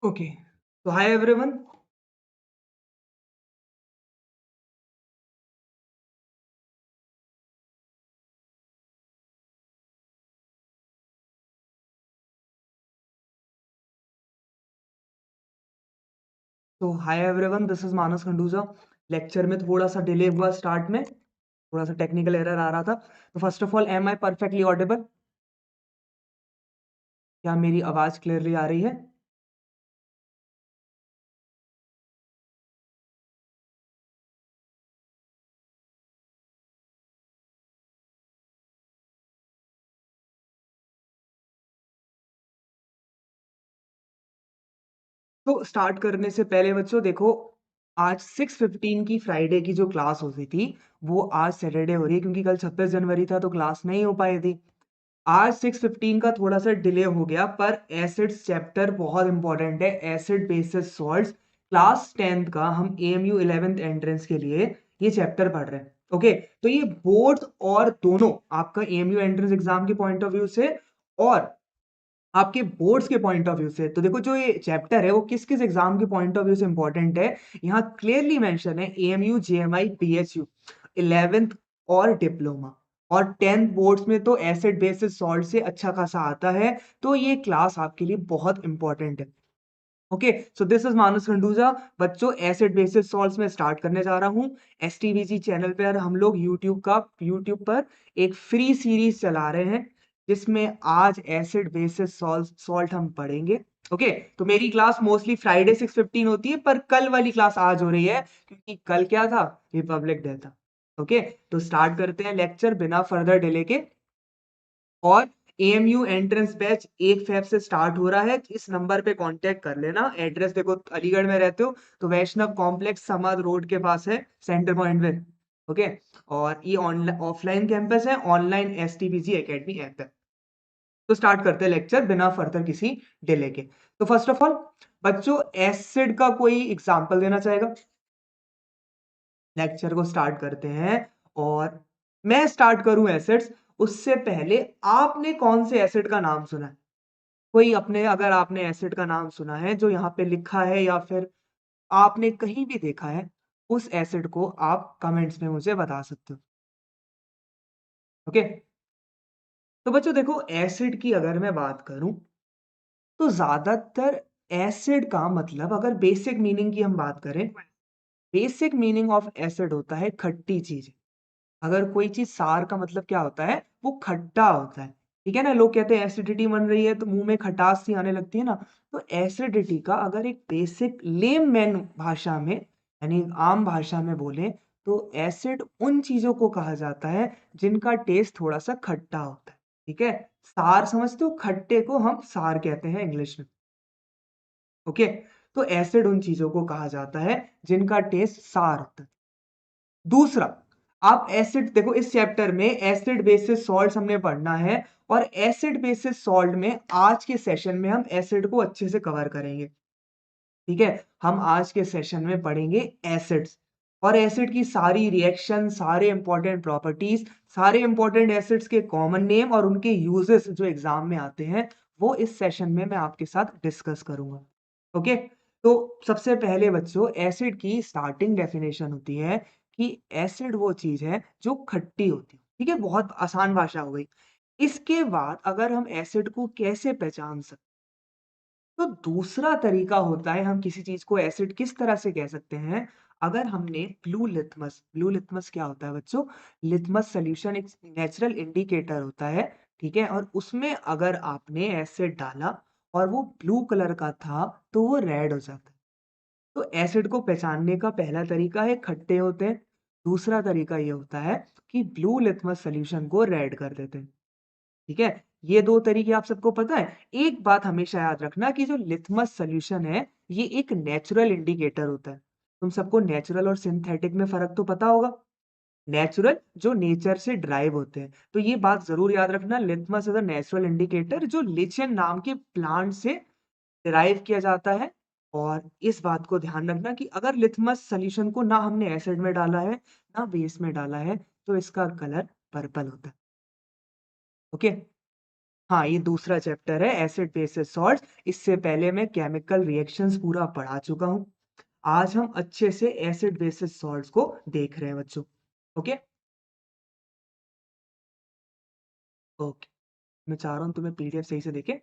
Okay. So hi everyone. So hi everyone. This is Manas Khanduja. Lecture में थोड़ा सा delay हुआ start में, थोड़ा सा टेक्निकल एरर आ रहा था। तो first of all am I perfectly audible? क्या मेरी आवाज क्लियरली आ रही है? तो स्टार्ट करने से पहले बच्चों देखो, आज 6:15 की फ्राइडे की जो क्लास होती थी वो आज सैटरडे हो रही है, क्योंकि कल 26 जनवरी था तो क्लास नहीं हो पाई थी। आज 6:15 का थोड़ा सा डिले हो गया, पर एसिड्स चैप्टर बहुत इंपॉर्टेंट है। Acid basis salts class 10th का हम एएमयू 11th एंट्रेंस के लिए ये चैप्टर पढ़ रहे हैं। ओके, तो ये बोर्ड और दोनों आपका एएमयू एंट्रेंस एग्जाम के पॉइंट ऑफ व्यू से और आपके बोर्ड्स के पॉइंट ऑफ व्यू से, तो देखो जो ये चैप्टर है वो किस किस एग्जाम के पॉइंट ऑफ व्यू से इंपॉर्टेंट है, यहाँ क्लियरली मेंशन है। एएमयू, जेएमआई, बीएचयू 11th और डिप्लोमा और 10th बोर्ड्स में तो एसिड बेसिस सॉल्ट से अच्छा खासा आता है, तो ये क्लास आपके लिए बहुत इंपॉर्टेंट है। ओके, सो दिस इज मानस खंडूजा। बच्चों एसिड बेसिस सॉल्ट्स में स्टार्ट करने जा रहा हूँ। एसटीवीजी चैनल पर हम लोग यूट्यूब पर एक फ्री सीरीज चला रहे हैं, जिसमें आज एसिड बेसिस सॉल्ट हम पढ़ेंगे। ओके, तो मेरी क्लास मोस्टली फ्राइडे 6:15 होती है, पर कल वाली क्लास आज हो रही है क्योंकि कल क्या था, रिपब्लिक डे था। ओके, तो स्टार्ट करते हैं लेक्चर बिना फर्दर डिले के। और एएमयू एंट्रेंस बैच 1 फेब से स्टार्ट हो रहा है। इस नंबर पे कांटेक्ट कर लेना। एड्रेस देखो, अलीगढ़ में रहते हो तो वैष्णव कॉम्प्लेक्स समाध रोड के पास है सेंटर पॉइंट में। ओके, और ये ऑनलाइन ऑफलाइन कैंपस है, ऑनलाइन एसटीपीजी एकेडमी ऐप है। तो स्टार्ट करते हैं लेक्चर बिना फर्दर किसी डिले के। तो फर्स्ट ऑफ ऑल बच्चों, एसिड का कोई एग्जांपल देना चाहेगा? लेक्चर को स्टार्ट करते हैं। और मैं स्टार्ट करूं एसिड्स, उससे पहले आपने कौन से एसिड का नाम सुना है? कोई अपने, अगर आपने एसिड का नाम सुना है जो यहाँ पे लिखा है या फिर आपने कहीं भी देखा है, उस एसिड को आप कमेंट्स में मुझे बता सकते हो। ओके, तो बच्चों देखो, एसिड की अगर मैं बात करूं तो ज्यादातर एसिड का मतलब, अगर बेसिक मीनिंग की हम बात करें, बेसिक मीनिंग ऑफ एसिड होता है खट्टी चीज। अगर कोई चीज सार का मतलब क्या होता है, वो खट्टा होता है। ठीक है ना, लोग कहते हैं एसिडिटी बन रही है तो मुंह में खटास सी आने लगती है ना। तो एसिडिटी का अगर एक बेसिक लेम मैन भाषा में, यानी आम भाषा में बोले, तो एसिड उन चीजों को कहा जाता है जिनका टेस्ट थोड़ा सा खट्टा होता है। ठीक है, सार समझते हो, खट्टे को हम सार कहते हैं इंग्लिश में। ओके, तो एसिड उन चीजों को कहा जाता है जिनका टेस्ट सार होता है। दूसरा, आप एसिड देखो, इस चैप्टर में एसिड बेसिस सॉल्ट्स हमने पढ़ना है। और एसिड बेसिस सॉल्ट में आज के सेशन में हम एसिड को अच्छे से कवर करेंगे। ठीक है, हम आज के सेशन में पढ़ेंगे एसिड्स, और एसिड की सारी रिएक्शन, सारे इंपॉर्टेंट प्रॉपर्टीज, सारे इंपॉर्टेंट एसिड्स के कॉमन नेम और उनके यूजेस जो एग्जाम में आते हैं, वो इस सेशन में मैं आपके साथ डिस्कस करूंगा। ओके, तो सबसे पहले बच्चों, एसिड की स्टार्टिंग डेफिनेशन होती है कि एसिड वो चीज है जो खट्टी होती है। ठीक है, बहुत आसान भाषा हो गई। इसके बाद अगर हम एसिड को कैसे पहचान सकते, तो दूसरा तरीका होता है, हम किसी चीज को एसिड किस तरह से कह सकते हैं। अगर हमने ब्लू लिथमस क्या होता है बच्चों? लिथमस सॉल्यूशन एक नेचुरल इंडिकेटर होता है। ठीक है, और उसमें अगर आपने एसिड डाला और वो ब्लू कलर का था तो वो रेड हो जाता है। तो एसिड को पहचानने का पहला तरीका है खट्टे होते हैं। दूसरा तरीका ये होता है कि ब्लू लिथमस सॉल्यूशन को रेड कर देते हैं। ठीक है, ये दो तरीके आप सबको पता है। एक बात हमेशा याद रखना कि जो लिथमस सॉल्यूशन है, ये एक नेचुरल इंडिकेटर होता है। तुम सबको नेचुरल और सिंथेटिक में फर्क तो पता होगा। नेचुरल जो नेचर से ड्राइव होते हैं, तो ये बात जरूर याद रखना, litmus is a natural indicator जो लिचियन नाम के प्लांट से डिराइव किया जाता है। और इस बात को ध्यान रखना कि अगर लिथमस सॉल्यूशन को ना हमने एसिड में डाला है ना बेस में डाला है, तो इसका कलर पर्पल होता है। ओके, हाँ, ये दूसरा चैप्टर है एसिड बेसिस सॉल्ट्स। इससे पहले मैं केमिकल रिएक्शंस पूरा पढ़ा चुका हूँ। आज हम अच्छे से एसिड बेसिस सॉल्ट्स को देख रहे हैं बच्चों। ओके ओके, मैं चाह रहा हूँ तुम्हें पीडीएफ सही से देखे।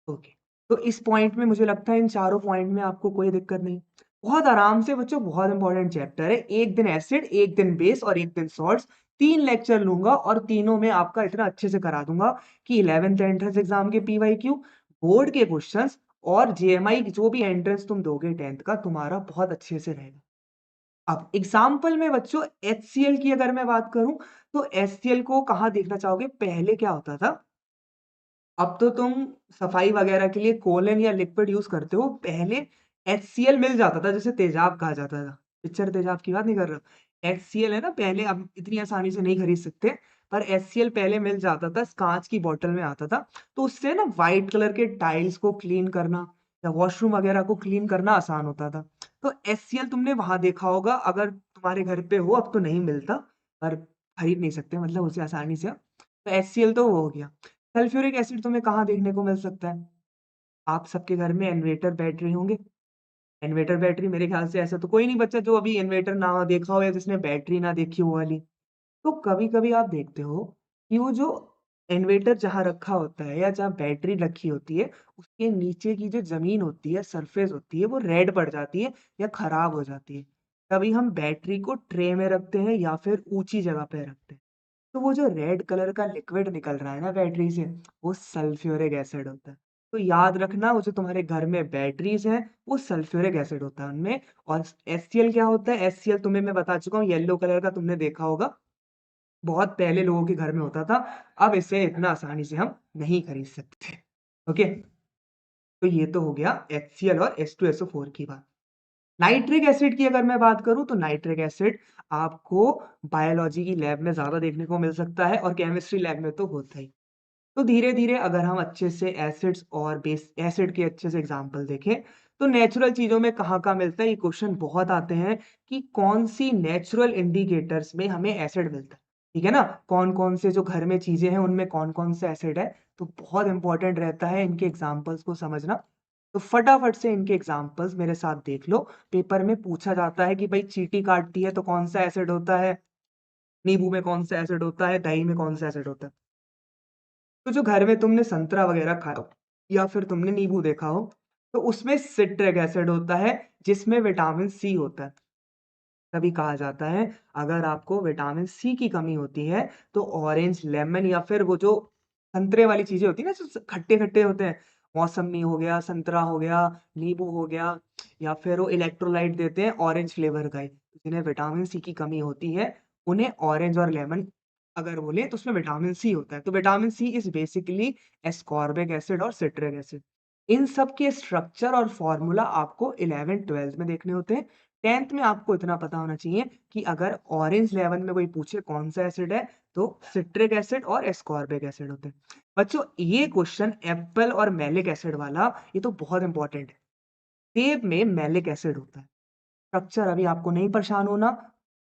ओके, तो इस पॉइंट में मुझे लगता है इन चारों पॉइंट में आपको कोई दिक्कत नहीं। बहुत आराम से बच्चों, बहुत इंपॉर्टेंट चैप्टर है। एक दिन एसिड, एक दिन बेस और एक दिन सॉल्ट्स, 3 लेक्चर लूंगा और तीनों में आपका इतना अच्छे से करा दूंगा कि 11th एंट्रेंस एग्जाम के पीवाईक्यू, बोर्ड के क्वेश्चंस और जेएमआई जो भी एंट्रेंस तुम दोगे 10th का, तुम्हारा बहुत अच्छे से रहेगा। अब एग्जाम्पल में बच्चों HCl की अगर मैं बात करूं, तो HCl को कहाँ देखना चाहोगे? पहले क्या होता था, अब तो तुम सफाई वगैरह के लिए कोलन या लिक्विड यूज करते हो, पहले HCl मिल जाता था, जिसे तेजाब कहा जाता था। पिक्चर तेजाब की बात नहीं कर रहा, HCl है ना, पहले अब इतनी आसानी से नहीं खरीद सकते, पर HCl पहले मिल जाता था, कांच की बोतल में आता था। तो उससे ना व्हाइट कलर के टाइल्स को क्लीन करना या वॉशरूम वगैरह को क्लीन करना आसान होता था। तो HCl तुमने वहां देखा होगा, अगर तुम्हारे घर पे हो, अब तो नहीं मिलता, पर खरीद नहीं सकते मतलब उसे आसानी से। तो HCl तो वो हो गया। सल्फ्यूरिक एसिड तुम्हें कहाँ देखने को मिल सकता है? आप सबके घर में इन्वर्टर बैटरी होंगे। इन्वर्टर बैटरी, मेरे ख्याल से ऐसा तो कोई नहीं बच्चा जो अभी इन्वर्टर ना देखा हो या जिसने बैटरी ना देखी हो वाली। तो कभी कभी आप देखते हो कि वो जो इन्वर्टर जहाँ रखा होता है या जहाँ बैटरी रखी होती है, उसके नीचे की जो जमीन होती है, सरफेस होती है, वो रेड पड़ जाती है या खराब हो जाती है। तभी हम बैटरी को ट्रे में रखते हैं या फिर ऊंची जगह पे रखते हैं। तो वो जो रेड कलर का लिक्विड निकल रहा है ना बैटरी से, वो सल्फ्यूरिक एसिड होता है। तो याद रखना, वो जो तुम्हारे घर में बैटरीज हैं, वो सल्फ्यूरिक एसिड होता है उनमें। और HCl क्या होता है? HCl तुम्हें मैं बता चुका हूँ, येलो कलर का तुमने देखा होगा, बहुत पहले लोगों के घर में होता था। अब इसे इतना आसानी से हम नहीं खरीद सकते। ओके, तो ये तो हो गया HCl और H2SO4 की बात। नाइट्रिक एसिड की अगर मैं बात करूं, तो नाइट्रिक एसिड आपको बायोलॉजी की लैब में ज्यादा देखने को मिल सकता है और केमिस्ट्री लैब में तो होता ही। तो धीरे धीरे अगर हम अच्छे से एसिड्स और बेस एसिड के अच्छे से एग्जांपल देखें, तो नेचुरल चीजों में कहाँ कहाँ मिलता है, ये क्वेश्चन बहुत आते हैं कि कौन सी नेचुरल इंडिकेटर्स में हमें एसिड मिलता है। ठीक है ना, कौन कौन से जो घर में चीजें हैं उनमें कौन कौन से एसिड है। तो बहुत इंपॉर्टेंट रहता है इनके एग्जाम्पल्स को समझना। तो फटाफट से इनके एग्जाम्पल्स मेरे साथ देख लो। पेपर में पूछा जाता है कि भाई चींटी काटती है तो कौन सा एसिड होता है, नींबू में कौन सा एसिड होता है, दही में कौन सा एसिड होता है। तो जो घर में तुमने संतरा वगैरह खाया हो या फिर तुमने नींबू देखा हो, तो उसमें सिट्रिक एसिड होता है, जिसमें विटामिन सी होता है। तभी कहा जाता है, अगर आपको विटामिन सी की कमी होती है, तो ऑरेंज, लेमन या फिर वो जो संतरे वाली चीजें होती है ना, जो खट्टे खट्टे होते हैं, मौसमी हो गया, संतरा हो गया, नींबू हो गया, या फिर वो इलेक्ट्रोलाइट देते हैं ऑरेंज फ्लेवर का ही, जिन्हें विटामिन सी की कमी होती है, उन्हें ऑरेंज और लेमन अगर बोले तो उसमें विटामिन सी होता है। तो vitamin C is basically ascorbic acid और सिट्रिक एसिड। इन सब के स्ट्रक्चर और फॉर्मूला आपको 11th 12th में देखने होते हैं। 10th में आपको इतना पता होना चाहिए कि अगर ऑरेंज लेवल में कोई पूछे कौन सा एसिड है, तो सिट्रिक एसिड और एस्कॉर्बिक एसिड होते हैं। बच्चों, ये क्वेश्चन एप्पल और मैलिक एसिड वाला, ये तो बहुत इंपॉर्टेंट है। सेब में मैलिक एसिड होता है। स्ट्रक्चर अभी आपको नहीं परेशान होना,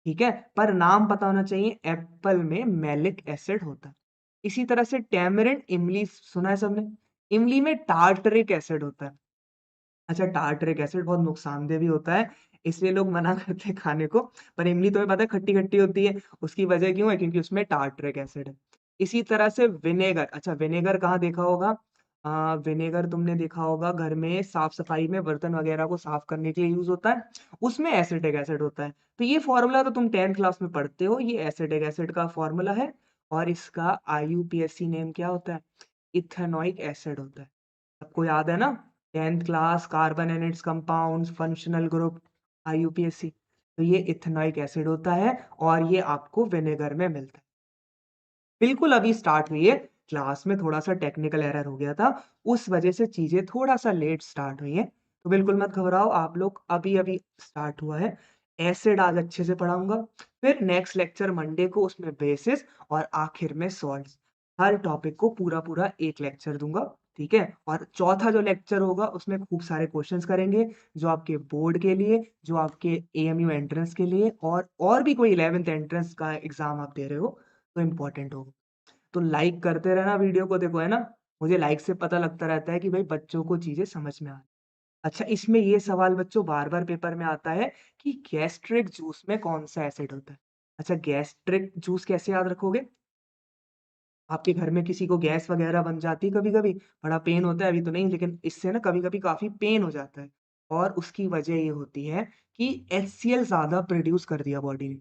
ठीक है, पर नाम पता होना चाहिए, एप्पल में मैलिक एसिड होता है। इसी तरह से टैमरिंड, इमली सुना है सबने, इमली में टार्टरिक एसिड होता है। अच्छा, टार्टरिक एसिड बहुत नुकसानदेह भी होता है, इसलिए लोग मना करते हैं खाने को। पर इमली तुम्हें पता है खट्टी खट्टी होती है, उसकी वजह क्यों है? क्योंकि उसमें टार्टरिक एसिड है। इसी तरह से विनेगर, अच्छा विनेगर कहाँ देखा होगा? विनेगर तुमने देखा होगा घर में साफ सफाई में, बर्तन वगैरह को साफ करने के लिए यूज होता है, उसमें एसिटिक एसिड होता है। तो ये फॉर्मूला तो तुम 10th क्लास में पढ़ते हो, ये एसिटिक एसिड का फॉर्मूला है। और इसका IUPAC नेम क्या होता है? इथेनॉइक एसिड होता है। सबको याद है ना, 10th class, carbon and it's compounds, functional group, IUPAC। तो ये इथेनॉइक एसिड होता है और ये आपको विनेगर में मिलता है। बिल्कुल अभी स्टार्ट हुई है, क्लास में थोड़ा सा टेक्निकल एरर हो गया था, उस वजह से चीजें थोड़ा सा लेट स्टार्ट हुई हैं। तो बिल्कुल मत घबराओ, आप लोग, अभी अभी स्टार्ट हुआ है। एसिड आज अच्छे से पढ़ाऊंगा, फिर नेक्स्ट लेक्चर मंडे को उसमें बेसिस, और आखिर में सॉल्ट्स। हर टॉपिक को पूरा पूरा एक लेक्चर दूंगा, ठीक है। और चौथा जो लेक्चर होगा उसमें खूब सारे क्वेश्चंस करेंगे, जो आपके बोर्ड के लिए, जो आपके AMU एंट्रेंस के लिए, और भी कोई 11th एंट्रेंस का एग्जाम आप दे रहे हो तो इम्पोर्टेंट होगा। तो लाइक करते रहना वीडियो को, देखो है ना, मुझे लाइक से पता लगता रहता है कि भाई बच्चों को चीज़ें समझ में आ रही। अच्छा, इसमें ये सवाल बच्चों बार-बार पेपर में आता है कि गैस्ट्रिक जूस में कौन-सा एसिड होता है? अच्छा, गैस्ट्रिक जूस कैसे याद रखोगे? आपके घर में किसी को गैस वगैरह बन जाती है कभी-कभी, बड़ा पेन होता है, अभी तो नहीं लेकिन इससे ना कभी-कभी काफ़ी पेन हो जाता है और उसकी वजह ये होती है कि एचसीएल ज़्यादा प्रोड्यूस कर दिया बॉडी ने।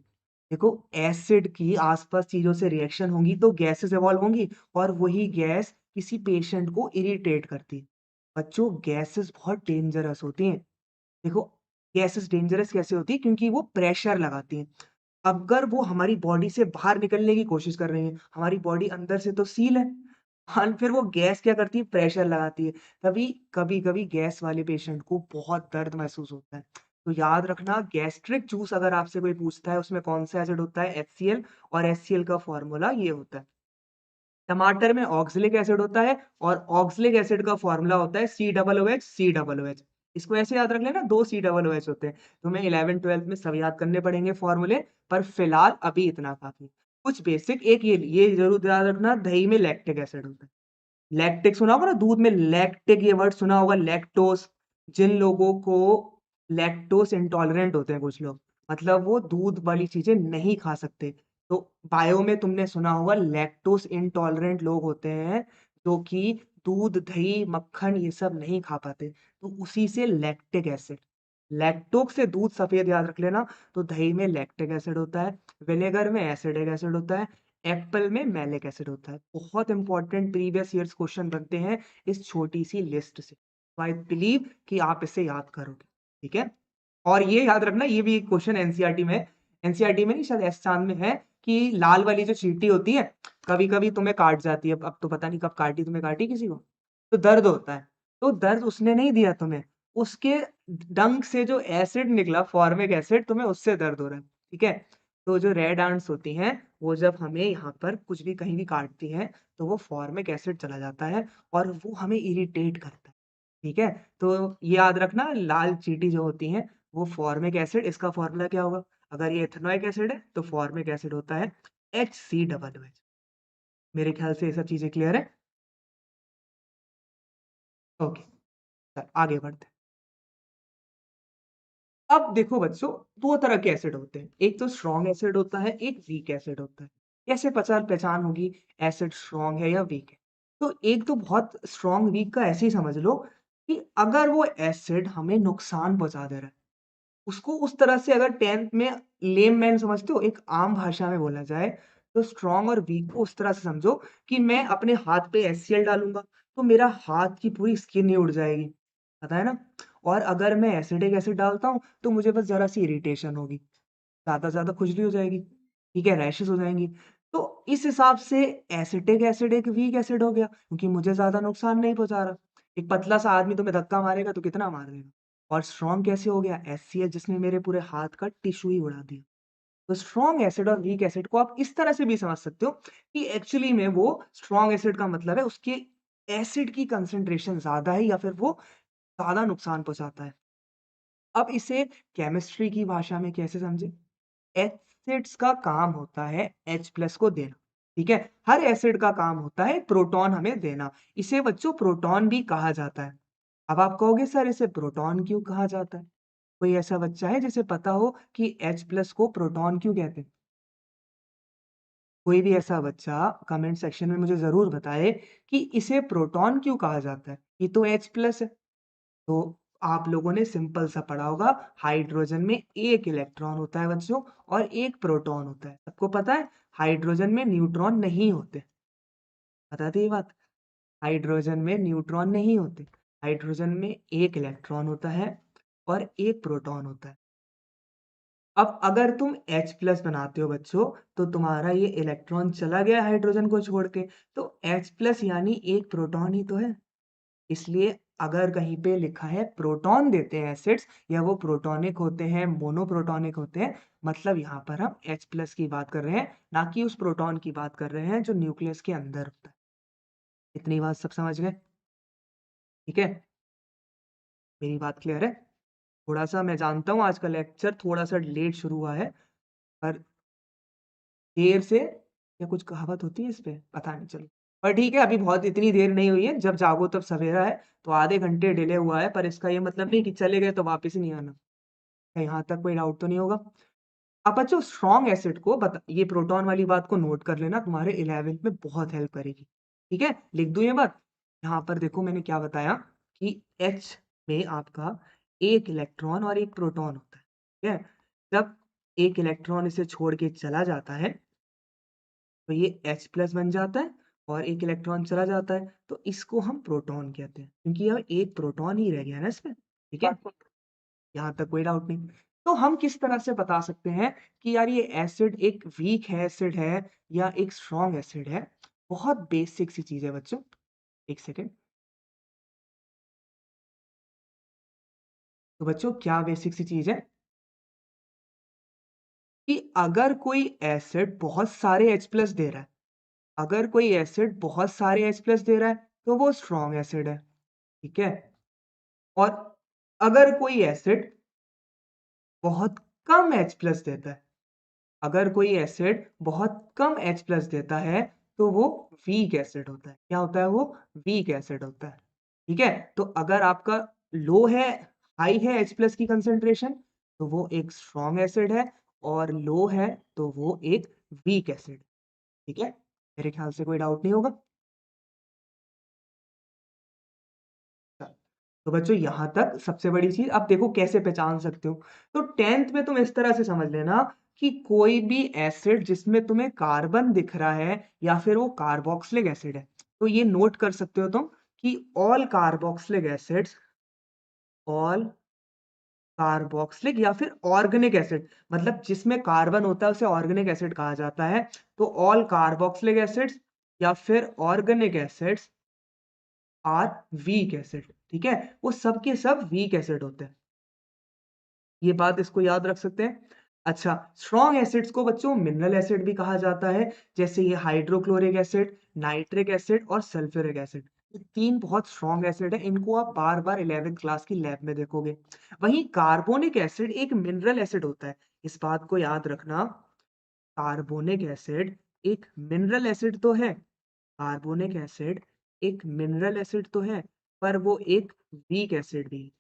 देखो एसिड की आस-पास चीज़ों से रिएक्शन होंगी तो गैसेज़ इवॉल्व होंगी और वही गैस किसी पेशेंट को इरिटेट करती है। बच्चों गैसेज़ बहुत डेंजरस होती हैं। देखो गैसेज़ डेंजरस कैसे होती है? क्योंकि वो प्रेशर लगाती हैं। अगर वो हमारी बॉडी से बाहर निकलने की कोशिश कर रही हैं, हमारी बॉडी अंदर से तो सील है। हाँ, फिर वो गैस क्या करती है प्रेशर लगाती है। तभी कभी-कभी गैस वाले पेशेंट को बहुत दर्द महसूस होता है। तो याद रखना गैस्ट्रिक जूस अगर आपसे कोई पूछता है उसमें कौन-सा एसिड होता है एचसीएल और एचसीएल का फ़ॉर्मूला ये होता है। टमाटर में ऑक्ज़ैलिक एसिड होता है और ऑक्ज़ैलिक एसिड का फ़ॉर्मूला होता है COOH COOH। इसको ऐसे याद रख लेना 2 COOH होते हैं। तुम्हें 11th-12th में सब याद करने पड़ेंगे फ़ॉर्मूले, पर फ़िलहाल अभी इतना काफ़ी है। कुछ बेसिक एक ये ज़रूर याद रखना दही में लैक्टिक एसिड होता है। लैक्टिक सुना होगा ना दूध में लैक्टिक ये वर्ड सुना होगा लैक्टोज़ जिन लोगों को लैक्टोज़ इंटॉलरेंट होते हैं कुछ लोग, मतलब वो दूध वाली चीज़ें नहीं खा सकते। तो बायो में तुमने सुना होगा लैक्टोज़ इंटॉलरेंट लोग होते हैं, जो कि दूध, दही, मक्खन ये सब नहीं खा पाते। तो उसी से लैक्टिक एसिड। लैक्टोज़ से दूध सफ़ेद याद रख लेना, तो दही में लैक्टिक एसिड होता है, विनेगर में एसिडिक एसिड होता है, एप्पल में मैलिक एसिड होता है। बहुत इंपॉर्टेंट प्रीवियस ईयर्स क्वेश्चन बनते हैं इस छोटी-सी लिस्ट से। तो आई बिलीव कि आप इसे याद करोगे, ठीक है? और ये याद रखना ये भी एक क्वेश्चन एनसीईआरटी में है। एनसीईआरटी में नहीं शायद एस चांद में है कि लाल वाली जो चींटी होती है, कभी-कभी तुम्हें काट जाती है। अब तो पता नहीं कब काटी तुम्हें काटी किसी को? तो दर्द होता है। तो दर्द उसने नहीं दिया तुम्हें, उसके डंक से जो एसिड निकला फॉर्मिक एसिड तुम्हें उससे दर्द हो रहा है, ठीक है? तो जो रेड ants होती हैं, वो जब हमें यहाँ पर कुछ भी कहीं भी काटती हैं, तो वो फॉर्मिक एसिड चला जाता है और वो हमें इरिटेट करता है, ठीक है? तो ये याद रखना लाल चींटी जो होती हैं, वो फॉर्मिक एसिड इसका फ़ॉर्मूला क्या होगा? अगर ये एथेनॉइक एसिड है, तो फॉर्मिक एसिड होता है HCOOH। मेरे ख्याल से ये सब चीज़ें क्लियर है? ओके, आगे बढ़ते हैं। अब देखो बच्चों 2 तरह के एसिड होते हैं। एक तो स्ट्रॉन्ग एसिड होता है, एक वीक एसिड होता है। कैसे पहचान होगी एसिड स्ट्रॉन्ग है या वीक है? तो एक तो बहुत स्ट्रॉन्ग वीक का ऐसे ही समझ लो कि अगर वो एसिड हमें नुकसान पहुँचा दे रहा है, उसको उस तरह से अगर 10th में लेमैन समझते हो एक आम भाषा में बोला जाए, तो स्ट्रॉन्ग और वीक को उस तरह से समझो कि मैं अपने हाथ पे HCl डालूँगा, तो मेरा हाथ की पूरी स्किन ही उड़ जाएगी। पता है ना? और अगर मैं एसिडिक एसिड डालता हूँ, तो मुझे बस ज़रा-सी इरिटेशन होगी, ज़्यादा से ज़्यादा खुजली हो जाएगी, ठीक है? रैशेज़ हो जाएँगी। तो इस हिसाब से एसिटिक एसिड एक वीक एसिड हो गया, क्योंकि मुझे ज़्यादा नुकसान नहीं पहुँचा रहा। एक पतला-सा आदमी तुम्हें धक्का मारेगा तो कितना मार देगा? और स्ट्रॉन्ग कैसे हो गया? HCl जिसने मेरे पूरे हाथ का टिश्यू ही उड़ा दिया। तो स्ट्रॉन्ग एसिड और वीक एसिड को आप इस तरह से भी समझ सकते हो कि एक्चुअली में वो स्ट्रॉन्ग एसिड का मतलब है उसके एसिड की कंसंट्रेशन ज़्यादा है या फिर वो ज़्यादा नुकसान पहुँचाता है। अब इसे केमिस्ट्री की भाषा में कैसे समझें? एसिड्स का काम होता है H प्लस को देना, ठीक है? हर एसिड का काम होता है प्रोटॉन हमें देना। इसे बच्चों प्रोटॉन भी कहा जाता है। अब आप कहोगे सर इसे प्रोटॉन क्यों कहा जाता है? कोई ऐसा बच्चा है जिसे पता हो कि H प्लस को प्रोटॉन क्यों कहते हैं? कोई भी ऐसा बच्चा कमेंट सेक्शन में मुझे ज़रूर बताए कि इसे प्रोटॉन क्यों कहा जाता है? ये तो H प्लस है। तो आप लोगों ने सिंपल सा पढ़ा होगा हाइड्रोजन में 1 इलेक्ट्रॉन होता है बच्चों और 1 प्रोटॉन होता है। सबको पता है हाइड्रोजन में न्यूट्रॉन नहीं होते। पता थी ये बात? हाइड्रोजन में न्यूट्रॉन नहीं होते। हाइड्रोजन में 1 इलेक्ट्रॉन होता है और 1 प्रोटॉन होता है। अब अगर तुम H प्लस बनाते हो बच्चों, तो तुम्हारा ये इलेक्ट्रॉन चला गया हाइड्रोजन को छोड़ के, तो H प्लस यानी 1 प्रोटॉन ही तो है। इसलिए अगर कहीं पे लिखा है प्रोटॉन देते हैं एसिड्स या वो प्रोटॉनिक होते हैं, मोनोप्रोटॉनिक होते हैं, मतलब यहाँ पर हम H प्लस की बात कर रहे हैं, ना कि उस प्रोटॉन की बात कर रहे हैं जो न्यूक्लियस के अंदर होता है। इतनी बात सब समझ गए? ठीक है? मेरी बात क्लियर है? थोड़ा-सा मैं जानता हूँ आज का लेक्चर थोड़ा-सा लेट शुरू हुआ है, पर देर से या कुछ कहावत होती है इस पे? पता नहीं चलो। पर ठीक है, अभी बहुत इतनी देर नहीं हुई है, जब जागो तब सवेरा है, तो आधे घंटे डिले हुआ है, पर इसका ये मतलब नहीं कि चले गए तो वापस ही नहीं आना। क्या यहाँ तक कोई डाउट तो नहीं होगा? अब बच्चों स्ट्रॉन्ग एसिड को बता ये प्रोटॉन वाली बात को नोट कर लेना, तुम्हारे 11th में बहुत हेल्प करेगी। ठीक है? लिख दूँ ये बात? यहाँ पर देखो मैंने क्या बताया कि H में आपका 1 इलेक्ट्रॉन और 1 प्रोटॉन होता है। ठीक है? जब 1 इलेक्ट्रॉन इसे छोड़ के चला जाता है, तो ये H प्लस बन जाता है और 1 इलेक्ट्रॉन चला जाता है, तो इसको हम प्रोटॉन कहते हैं, क्योंकि यहाँ 1 प्रोटॉन ही रह गया ना इसमें। ठीक है? यहाँ तक कोई डाउट नहीं। तो हम किस तरह से बता सकते हैं कि यार ये एसिड एक वीक है एसिड है या एक स्ट्रॉन्ग एसिड है? बहुत बेसिक सी चीज़ है बच्चों। 1 सेकंड। तो बच्चों क्या बेसिक सी चीज़ है कि अगर कोई एसिड बहुत सारे H प्लस दे रहा है, अगर कोई एसिड बहुत सारे H प्लस दे रहा है, तो वो स्ट्रॉन्ग एसिड है। ठीक है? और अगर कोई एसिड बहुत कम H प्लस देता है, अगर कोई एसिड बहुत कम H प्लस देता है, तो वो वीक एसिड होता है। क्या होता है वो? वीक एसिड होता है। ठीक है? तो अगर आपका लो है, हाई है H प्लस की कंसंट्रेशन, तो वो एक स्ट्रॉन्ग एसिड है और लो है, तो वो एक वीक एसिड। ठीक है? मेरे ख्याल से कोई डाउट नहीं होगा? तो बच्चों यहाँ तक सबसे बड़ी चीज़ अब देखो कैसे पहचान सकते हो। तो 10th में तुम इस तरह से समझ लेना कि कोई भी एसिड जिसमें तुम्हें कार्बन दिख रहा है या फिर वो कार्बोक्सिलिक एसिड है, तो ये नोट कर सकते हो तुम कि ऑल कार्बोक्सिलिक या फिर ऑर्गेनिक एसिड, मतलब जिसमें कार्बन होता है उसे ऑर्गेनिक एसिड कहा जाता है। तो ऑल कार्बोक्सिलिक एसिड्स या फिर organic acids are weak acid. ठीक है? वो सब के सब वीक एसिड होते हैं। ये बात इसको याद रख सकते हैं। अच्छा, स्ट्रॉन्ग एसिड्स को बच्चों मिनरल एसिड भी कहा जाता है, जैसे ये हाइड्रोक्लोरिक एसिड, नाइट्रिक एसिड और सल्फ्यूरिक एसिड। ये 3 बहुत स्ट्रॉन्ग एसिड है, इनको आप बार-बार 11th क्लास की लैब में देखोगे। वहीं कार्बोनिक एसिड एक मिनरल एसिड होता है, इस बात को याद रखना। कार्बोनिक एसिड एक मिनरल एसिड तो है, कार्बोनिक एसिड एक मिनरल एसिड तो है, पर वो एक वीक एसिड भी है।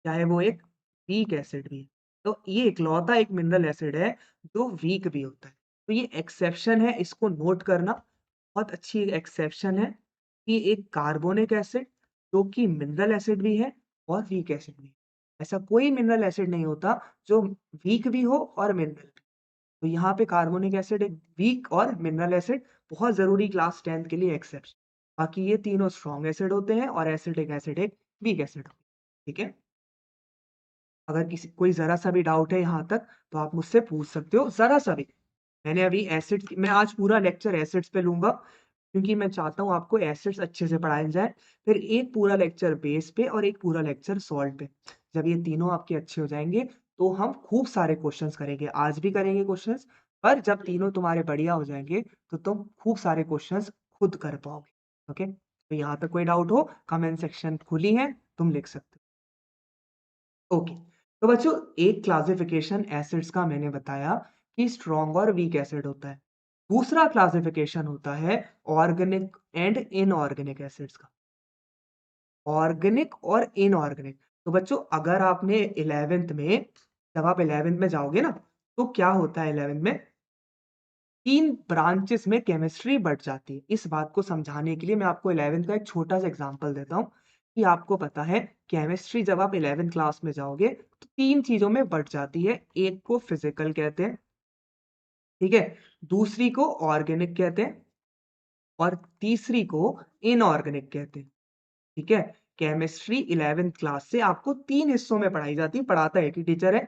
चाहे वो एक वीक एसिड भी है। तो ये इकलौता एक मिनरल एसिड है जो वीक भी होता है। तो ये एक्सेप्शन है, इसको नोट करना। बहुत अच्छी एक्सेप्शन है कि एक कार्बोनिक एसिड जो कि मिनरल एसिड भी है और वीक एसिड भी है। ऐसा कोई मिनरल एसिड नहीं होता जो वीक भी हो और मिनरल भी। तो यहाँ पे कार्बोनिक एसिड एक वीक और मिनरल एसिड बहुत ज़रूरी क्लास 10th के लिए एक्सेप्शन। बाकी ये तीनों स्ट्रॉन्ग एसिड होते हैं और एसिड एक वीक एसिड। ठीक है? अगर किसी कोई ज़रा-सा भी डाउट है यहाँ तक, तो आप मुझसे पूछ सकते हो, ज़रा-सा भी। मैंने अभी एसिड्स मैं आज पूरा लेक्चर एसिड्स पे लूँगा, क्योंकि मैं चाहता हूँ आपको एसिड्स अच्छे से पढ़ाए जाएँ। फिर एक पूरा लेक्चर बेस पे और एक पूरा लेक्चर सॉल्ट पे। जब ये तीनों आपके अच्छे हो जाएँगे, तो हम खूब सारे क्वेश्चन्स करेंगे। आज भी करेंगे क्वेश्चन्स, पर जब तीनों तुम्हारे बढ़िया हो जाएँगे, तो तुम खूब सारे क्वेश्चन्स खुद कर पाओगे। ओके? तो यहाँ तक कोई डाउट हो, कमेंट सेक्शन खुली है, तुम लिख सकते हो। ओके। तो बच्चों एक क्लासिफिकेशन एसिड्स का मैंने बताया कि स्ट्रॉन्ग और वीक एसिड होता है। दूसरा क्लासिफिकेशन होता है ऑर्गेनिक एंड इनऑर्गेनिक एसिड्स का। ऑर्गेनिक और इनऑर्गेनिक। तो बच्चों अगर आपने 11th में जब आप 11th में जाओगे ना, तो क्या होता है 11th में 3 ब्रांचेस में केमिस्ट्री बँट जाती है। इस बात को समझाने के लिए मैं आपको 11th का एक छोटा-सा एग्ज़ाम्पल देता हूँ कि आपको पता है केमिस्ट्री जब आप 11th क्लास में जाओगे तो 3 चीज़ों में बँट जाती है। एक को फिज़िकल कहते हैं, ठीक है? दूसरी को ऑर्गेनिक कहते हैं और तीसरी को इनऑर्गेनिक कहते हैं, ठीक है? केमिस्ट्री 11th क्लास से आपको 3 हिस्सों में पढ़ाई जाती है, पढ़ाता एक ही टीचर है।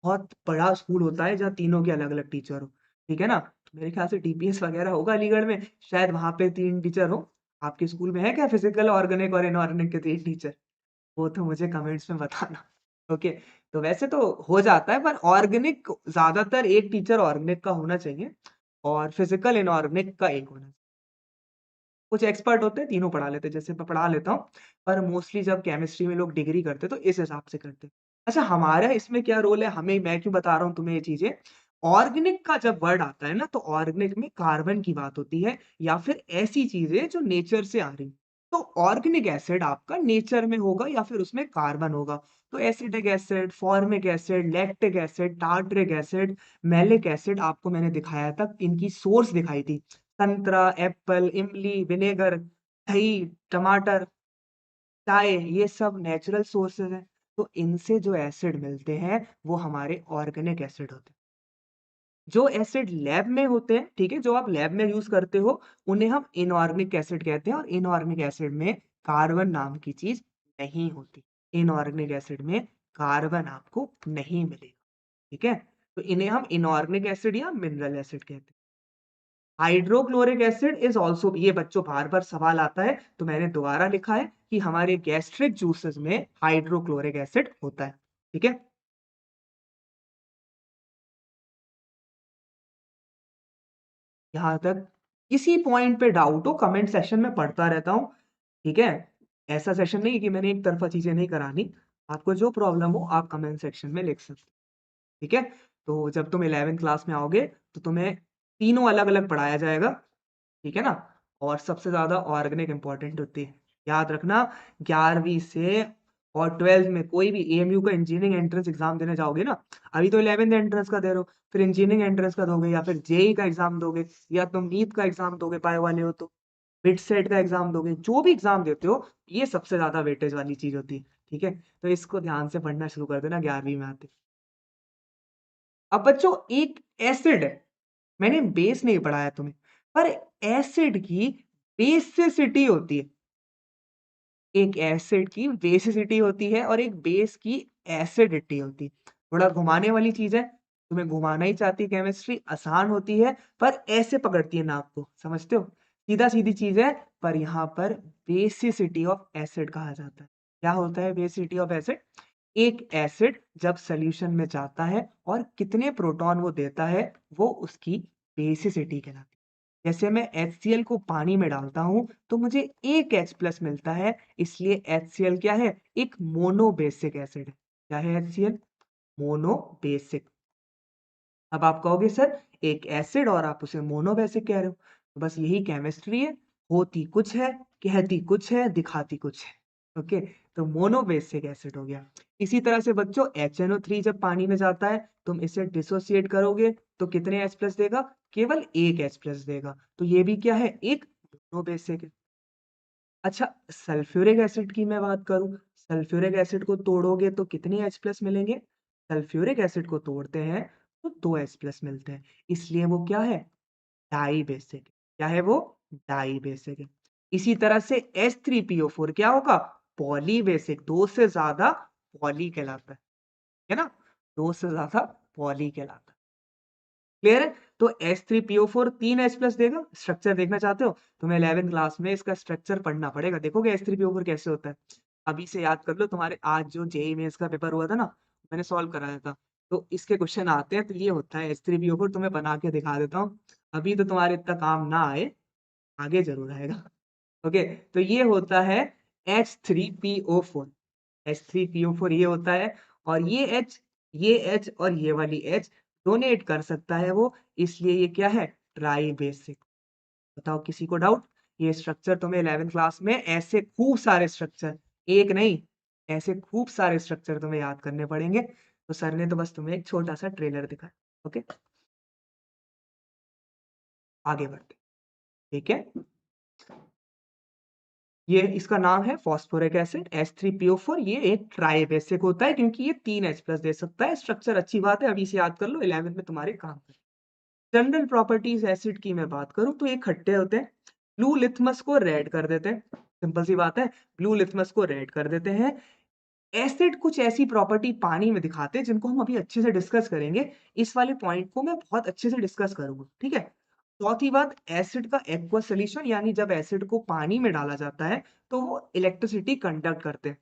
बहुत बड़ा स्कूल होता है जहाँ तीनों के अलग-अलग टीचर हो, ठीक है ना? मेरे ख्याल से डीपीएस वगैरह होगा अलीगढ़ में, शायद वहाँ पे 3 टीचर हों। आपके स्कूल में है क्या फिज़िकल, ऑर्गेनिक और इनऑर्गेनिक के 3 टीचर? वो तो मुझे कमेंट्स में बताना। ओके, तो वैसे तो हो जाता है पर ऑर्गेनिक ज़्यादातर एक टीचर ऑर्गेनिक का होना चाहिए और फिज़िकल, इनऑर्गेनिक का एक होना चाहिए। कुछ एक्सपर्ट होते हैं, तीनों पढ़ा लेते हैं, जैसे मैं पढ़ा लेता हूँ, पर मोस्टली जब केमिस्ट्री में लोग डिग्री करते हैं, तो इस हिसाब से करते हैं। अच्छा, हमारा इसमें क्या रोल है, हमें मैं क्यों बता रहा हूँ तुम्हें ये चीज़ें? ऑर्गेनिक का जब वर्ड आता है ना तो ऑर्गेनिक में कार्बन की बात होती है या फिर ऐसी चीजें जो नेचर से आ रही। तो ऑर्गेनिक एसिड आपका नेचर में होगा या फिर उसमें कार्बन होगा। तो acetic acid, formic acid, lactic acid, tartaric acid, malic acid आपको मैंने दिखाया था, इनकी सोर्स दिखाई थी। संतरा, एप्पल, इमली, विनेगर, दही, टमाटर, चाय, ये सब नेचुरल सोर्सेज हैं। तो इनसे जो एसिड मिलते हैं वो हमारे ऑर्गेनिक एसिड होते हैं। जो एसिड लैब में होते हैं, ठीक है, जो आप लैब में यूज करते हो, उन्हें हम इनऑर्गेनिक एसिड कहते हैं और इनऑर्गेनिक एसिड में कार्बन नाम की चीज नहीं होती। इनऑर्गेनिक एसिड में कार्बन आपको नहीं मिलेगा, ठीक है। तो इन्हें हम इनऑर्गेनिक एसिड या मिनरल एसिड कहते हैं। हाइड्रोक्लोरिक एसिड इज ऑल्सो, ये बच्चों बार बार सवाल आता है तो मैंने दोबारा लिखा है कि हमारे गैस्ट्रिक जूसेस में हाइड्रोक्लोरिक एसिड होता है, ठीक है। यहाँ तक किसी पॉइंट पे डाउट हो कमेंट सेक्शन में पढ़ता रहता हूँ, ठीक है। ऐसा सेशन नहीं है कि मैंने एक तरफा चीजें नहीं करानी। आपको जो प्रॉब्लम हो आप कमेंट सेक्शन में लिख सकते हो, ठीक है। तो जब तुम 11th क्लास में आओगे तो तुम्हें तीनों अलग अलग पढ़ाया जाएगा, ठीक है ना। और सबसे ज्यादा ऑर्गेनिक इंपॉर्टेंट होती है, याद रखना। 11वीं से और 12th में कोई भी एएमयू का इंजीनियरिंग एंट्रेंस एग्जाम देने जाओगे ना, अभी तो 11th एंट्रेंस का दे रहे हो, फिर इंजीनियरिंग एंट्रेंस का दोगे या फिर जेई का एग्जाम दोगे या तुम नीट का एग्जाम दोगे, पाए वाले हो तो मिड सेट का एग्जाम दोगे, जो भी एग्जाम देते हो, ये सबसे ज्यादा वेटेज वाली चीज होती है, ठीक है। तो इसको ध्यान से पढ़ना शुरू कर देना 11वीं में आते। अब बच्चों एक एसिड है, मैंने बेस नहीं पढ़ाया तुम्हें, पर एसिड की बेसिसिटी होती है। एक एसिड की बेसिसिटी होती है और एक बेस की एसिडिटी होती है। थोड़ा घुमाने वाली चीज है, तुम्हें घुमाना ही चाहती केमिस्ट्री, आसान होती है पर ऐसे पकड़ती है नाप को, समझते हो। सीधा सीधी चीज है, पर यहाँ पर बेसिसिटी ऑफ एसिड कहा जाता है। क्या होता है बेसिसिटी ऑफ एसिड? एक एसिड जब सॉल्यूशन में जाता है और कितने प्रोटॉन वो देता है, वो उसकी बेसिसिटी कहलाती है। जैसे मैं HCl को पानी में डालता हूं तो मुझे एक H प्लस मिलता है, इसलिए HCl क्या है? एक मोनोबेसिक एसिड है। क्या है HCl? मोनोबेसिक। अब आप कहोगे सर एक एसिड और आप उसे मोनोबेसिक कह रहे हो, तो बस यही केमिस्ट्री है। होती कुछ है, कहती कुछ है, दिखाती कुछ है। ओके, तो मोनोबेसिक एसिड हो गया। इसी तरह से बच्चों HNO3 जब पानी में जाता है, तुम इसे डिसोसिएट करोगे तो कितने H प्लस देगा? केवल एक H प्लस देगा। तो ये भी क्या है? एक मोनोबेसिक है। अच्छा, सल्फ्यूरिक एसिड की मैं बात करूं, सल्फ्यूरिक एसिड को तोड़ोगे तो कितने H प्लस मिलेंगे? सल्फ्यूरिक एसिड को तोड़ते हैं तो 2H प्लस मिलते हैं, इसलिए वो क्या है? Dibasic. क्या है वो? डाई बेसिक है। इसी तरह से H3PO4 क्या होगा? पॉली बेसिक, दो से ज्यादा पॉली कहलाता है ना। दो से ज्यादा पॉली कहलाता है। क्लियर है? तो H3PO4 तीन H प्लस देगा। स्ट्रक्चर देखना चाहते हो? तुम्हें 11th क्लास में इसका स्ट्रक्चर पढ़ना पड़ेगा, देखोगे H3PO4 कैसे होता है। अभी से याद कर लो, तुम्हारे आज जो जेईई मेंस का पेपर हुआ था ना, मैंने सॉल्व कराया था, तो इसके क्वेश्चन आते हैं। तो ये होता है H3PO4, तुम्हें बना के दिखा देता हूँ। अभी तो तुम्हारे इतना काम ना आए, आगे जरूर आएगा। ओके, तो ये होता है H3PO4। H3PO4 ये होता है, और ये H और ये वाली H डोनेट कर सकता है वो, इसलिए ये क्या है? Try basic. बताओ किसी को डाउट? ये स्ट्रक्चर तुम्हें 11th क्लास में ऐसे खूब सारे स्ट्रक्चर, एक नहीं, ऐसे खूब सारे स्ट्रक्चर तुम्हें याद करने पड़ेंगे। तो सर ने तो बस तुम्हें एक छोटा सा ट्रेलर दिखाया। ओके, आगे बढ़ते, ठीक है। ये इसका नाम है फॉस्फोरिक एसिड H3PO4। ये एक ट्राई बेसिक होता है क्योंकि ये तीन H प्लस दे सकता है। स्ट्रक्चर अच्छी बात है, अभी से याद कर लो, 11th में तुम्हारे काम है। जनरल प्रॉपर्टीज एसिड की मैं बात करूं तो ये खट्टे होते हैं। ब्लू लिथमस को रेड कर देते हैं, सिंपल सी बात है, ब्लू लिथमस को रेड कर देते हैं। एसिड कुछ ऐसी प्रॉपर्टी पानी में दिखाते हैं जिनको हम अभी अच्छे से डिस्कस करेंगे। इस वाले पॉइंट को मैं बहुत अच्छे से डिस्कस करूंगा, ठीक है। चौथी बात, एसिड का एक्वा सॉल्यूशन, यानी जब एसिड को पानी में डाला जाता है तो वो इलेक्ट्रिसिटी कंडक्ट करते हैं।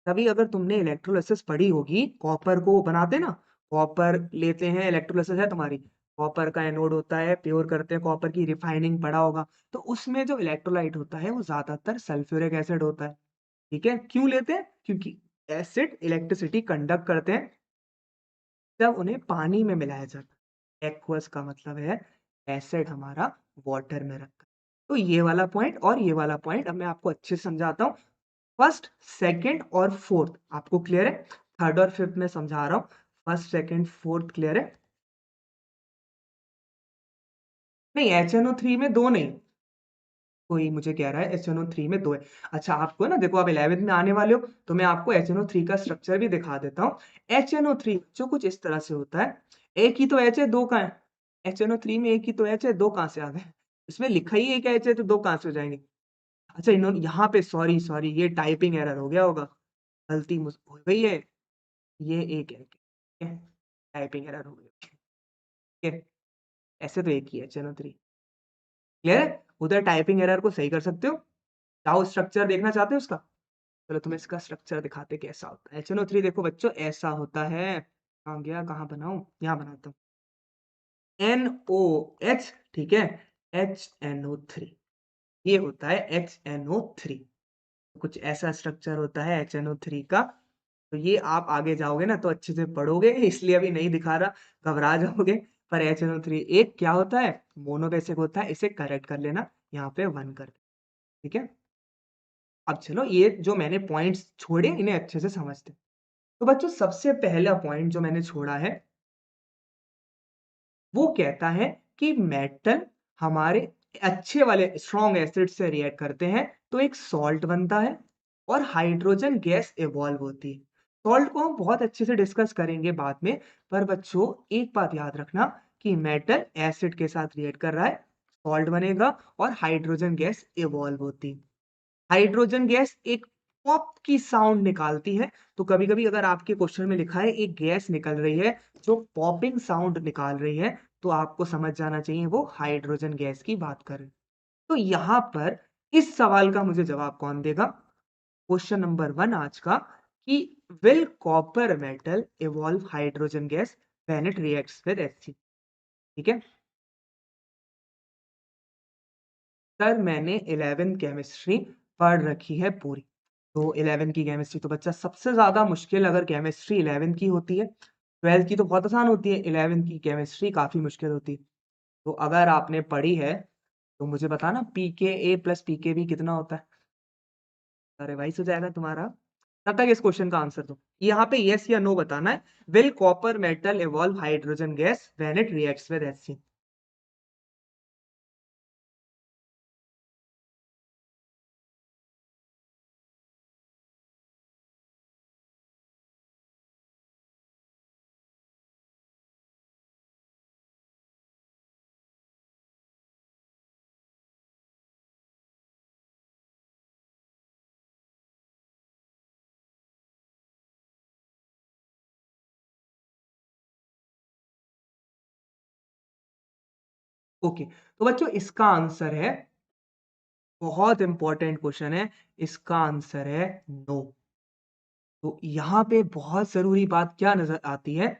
तभी अगर तुमने इलेक्ट्रोलिसिस पढ़ी होगी, कॉपर को बनाते ना, कॉपर लेते हैं, इलेक्ट्रोलिसिस है तुम्हारी, कॉपर का एनोड होता है, प्योर करते हैं कॉपर की, रिफाइनिंग पढ़ा होगा। तो उसमें जो इलेक्ट्रोलाइट होता है वो ज्यादातर सल्फ्यूरिक एसिड होता है, ठीक है। क्यों लेते हैं? क्योंकि एसिड इलेक्ट्रिसिटी कंडक्ट करते हैं। तब उन्हें पानी में मिलाया जाता है। एक्वस का मतलब है एसिड हमारा वाटर में रखकर। तो ये वाला पॉइंट और ये वाला पॉइंट अब मैं आपको अच्छे से समझाता हूँ। फर्स्ट, सेकंड और फोर्थ आपको क्लियर है? थर्ड और फिफ्थ में समझा रहा हूँ। फर्स्ट, सेकंड, फोर्थ क्लियर है? नहीं, HNO3 में 2 नहीं। कोई मुझे कह रहा है HNO3 में 2 है। अच्छा, आपको ना देखो आप 11th में आने वाले हो, तो मैं आपको HNO3 का स्ट्रक्चर भी दिखा देता हूँ। HNO3 जो कुछ इस तरह से होता है, एक ही तो H है, 2 कहाँ है? HNO3 में एक ही तो H है, 2 कहाँ से आ गए? इसमें लिखा ही एक H है, तो 2 कहाँ से हो जाएँगे? अच्छा, इन्होंने यहाँ पे सॉरी, सॉरी ये टाइपिंग एरर हो गया होगा। गलती मुझ हो गई है। ये एक है, ठीक है? टाइपिंग एरर हो गई, ठीक है? ऐसे तो एक ही है HNO3। क्लियर है? उधर टाइपिंग एरर को सही कर सकते हो। चाहो स्ट्रक्चर देखना चाहते हो उसका? चलो तुम्हें इसका स्ट्रक्चर दिखाते कैसा होता है। HNO3 देखो बच्चों ऐसा होता है। कहाँ गया? कहाँ बनाऊँ? यहाँ बनाता हूँ। NOH, ठीक है? HNO3 ये होता है HNO3। कुछ ऐसा स्ट्रक्चर होता है HNO3 का। तो ये आप आगे जाओगे ना तो अच्छे से पढ़ोगे, इसलिए अभी नहीं दिखा रहा, घबरा जाओगे। पर HNO3 एक क्या होता है? मोनोबेसिक होता है। इसे करेक्ट कर लेना, यहाँ पे 1 कर, ठीक है? अब चलो ये जो मैंने पॉइंट्स छोड़े इन्हें अच्छे से समझते हैं। तो बच्चों सबसे पहला पॉइंट जो मैंने छोड़ा है वो कहता है कि मेटल हमारे अच्छे वाले स्ट्रॉन्ग एसिड से रिएक्ट करते हैं तो एक सॉल्ट बनता है और हाइड्रोजन गैस इवॉल्व होती है। सॉल्ट को हम बहुत अच्छे से डिस्कस करेंगे बाद में। पर बच्चों एक बात याद रखना कि मेटल एसिड के साथ रिएक्ट कर रहा है, सॉल्ट बनेगा और हाइड्रोजन गैस इवॉल्व होती है। हाइड्रोजन गैस एक पॉप की साउंड निकालती है। तो कभी-कभी अगर आपके क्वेश्चन में लिखा है एक गैस निकल रही है जो पॉपिंग साउंड निकाल रही है, तो आपको समझ जाना चाहिए वो हाइड्रोजन गैस की बात कर रहे हैं। तो यहाँ पर इस सवाल का मुझे जवाब कौन देगा? क्वेश्चन नंबर 1 आज का कि will copper metal evolve hydrogen gas when it reacts with Hc, ठीक है? सर मैंने 11th केमिस्ट्री पढ़ रखी है पूरी। तो 11th की केमिस्ट्री तो बच्चा सबसे ज़्यादा मुश्किल अगर केमिस्ट्री 11th की होती है, 12th की तो बहुत आसान होती है, 11th की केमिस्ट्री काफ़ी मुश्किल होती है। तो अगर आपने पढ़ी है, तो मुझे बताना pKa प्लस pKb कितना होता है? अरे वाइस हो जाएगा तुम्हारा। तब तक इस क्वेश्चन का आंसर दो। यहाँ पे येस या नो बताना है। Will copper metal evolve hydrogen gas when it reacts with Hc? Okay, तो बच्चों इसका आंसर है, बहुत इंपॉर्टेंट क्वेश्चन है, इसका आंसर है नो। तो यहाँ पे बहुत ज़रूरी बात क्या नज़र आती है?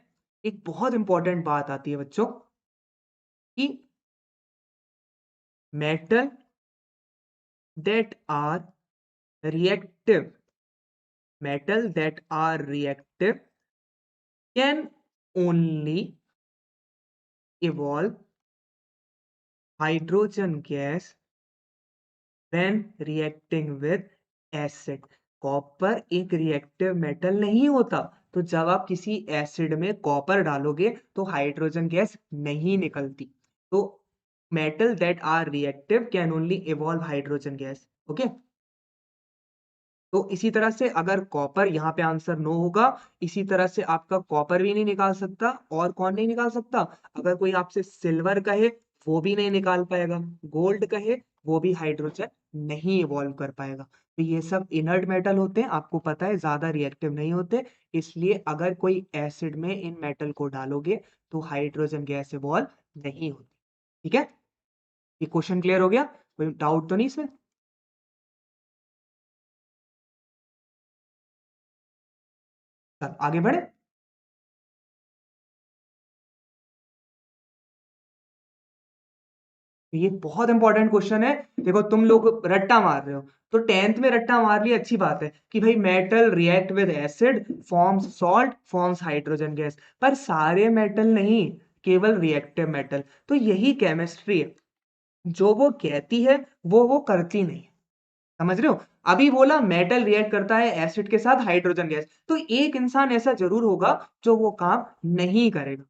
एक बहुत इंपॉर्टेंट बात आती है बच्चों कि metal that are reactive, metal that are reactive can only evolve hydrogen gas when reacting with acid. Copper एक रिएक्टिव मेटल नहीं होता, तो जब आप किसी एसिड में कॉपर डालोगे तो हाइड्रोजन गैस नहीं निकलती। तो metal that are reactive can only evolve hydrogen gas. Okay, तो इसी तरह से अगर कॉपर यहाँ पे आंसर नो होगा, इसी तरह से आपका कॉपर भी नहीं निकाल सकता। और कौन नहीं निकाल सकता? अगर कोई आपसे सिल्वर कहे वो भी नहीं निकाल पाएगा, गोल्ड कहे वो भी हाइड्रोजन नहीं इवॉल्व कर पाएगा। तो ये सब इनर्ट मेटल होते हैं, आपको पता है ज्यादा रिएक्टिव नहीं होते। इसलिए अगर कोई एसिड में इन मेटल को डालोगे तो हाइड्रोजन गैस इवॉल्व नहीं होती। ठीक है, ये क्वेश्चन क्लियर हो गया? कोई डाउट तो नहीं इसमें? चल आगे बढ़े। तो ये बहुत इंपॉर्टेंट क्वेश्चन है। देखो तुम लोग रट्टा मार रहे हो, तो 10th में रट्टा मार लिया, अच्छी बात है कि भाई metal react with acid forms salt forms hydrogen gas, पर सारे मेटल नहीं, केवल रिएक्टिव मेटल। तो यही केमिस्ट्री है, जो वो कहती है वो करती नहीं। समझ रहे हो? अभी बोला मेटल रिएक्ट करता है एसिड के साथ हाइड्रोजन गैस, तो एक इंसान ऐसा जरूर होगा जो वो काम नहीं करेगा।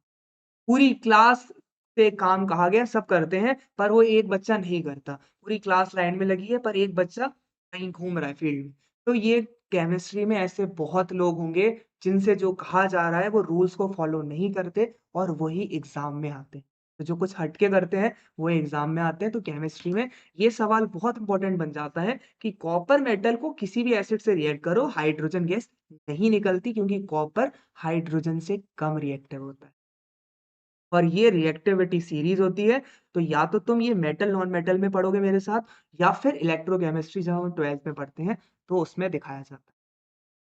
पूरी क्लास से काम कहा गया, सब करते हैं, पर वो एक बच्चा नहीं करता। पूरी क्लास लाइन में लगी है, पर एक बच्चा कहीं घूम रहा है फील्ड में। तो ये केमिस्ट्री में ऐसे बहुत लोग होंगे जिनसे जो कहा जा रहा है वो रूल्स को फॉलो नहीं करते और वही एग्जाम में आते हैं। तो जो कुछ हटके करते हैं वो एग्जाम में आते हैं। तो केमिस्ट्री में ये सवाल बहुत इंपॉर्टेंट बन जाता है कि कॉपर मेटल को किसी भी एसिड से रिएक्ट करो, हाइड्रोजन गैस नहीं निकलती, क्योंकि कॉपर हाइड्रोजन से कम रिएक्टिव होता है। और ये रिएक्टिविटी सीरीज होती है। तो या तो तुम ये मेटल नॉन मेटल में पढ़ोगे मेरे साथ, या फिर इलेक्ट्रोकेमिस्ट्री जब हम 12th में पढ़ते हैं तो उसमें दिखाया जाता है।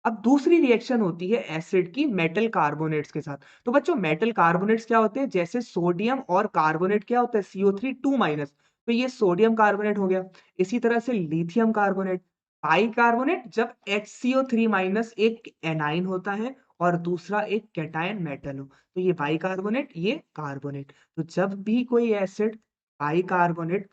अब दूसरी रिएक्शन होती है एसिड की मेटल कार्बोनेट्स के साथ। तो बच्चों मेटल कार्बोनेट्स क्या होते हैं? जैसे सोडियम और कार्बोनेट क्या होता है? CO3 2 माइनस, तो ये सोडियम कार्बोनेट हो गया। इसी तरह से लिथियम कार्बोनेट, बाई कार्बोनेट जब HCO3 माइनस एक एनाइन होता है और दूसरा एक कैटायन मेटल हो, तो ये बाई कार्बोनेट, ये कार्बोनेट। तो जब भी कोई एसिड बाई कार्बोनेट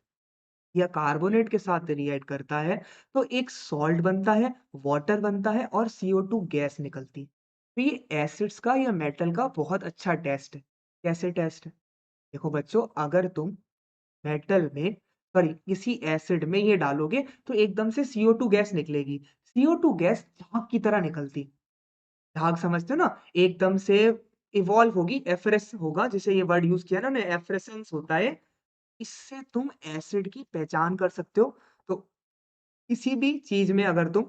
या कार्बोनेट के साथ रिएक्ट करता है तो एक सॉल्ट बनता है, वाटर बनता है और CO2 गैस निकलती है। तो ये एसिड्स का या मेटल का बहुत अच्छा टेस्ट है। कैसे टेस्ट है? देखो बच्चों, अगर तुम मेटल में सॉरी किसी एसिड में ये डालोगे तो एकदम से CO2 गैस निकलेगी। CO2 गैस झाग की तरह निकलती। झाग समझते हो ना? एकदम से इवॉल्व होगी, एफरेस होगा, जिसे ये वर्ड यूज किया ना, एफ्रेसेंस होता है। इससे तुम एसिड की पहचान कर सकते हो। तो किसी भी चीज में अगर तुम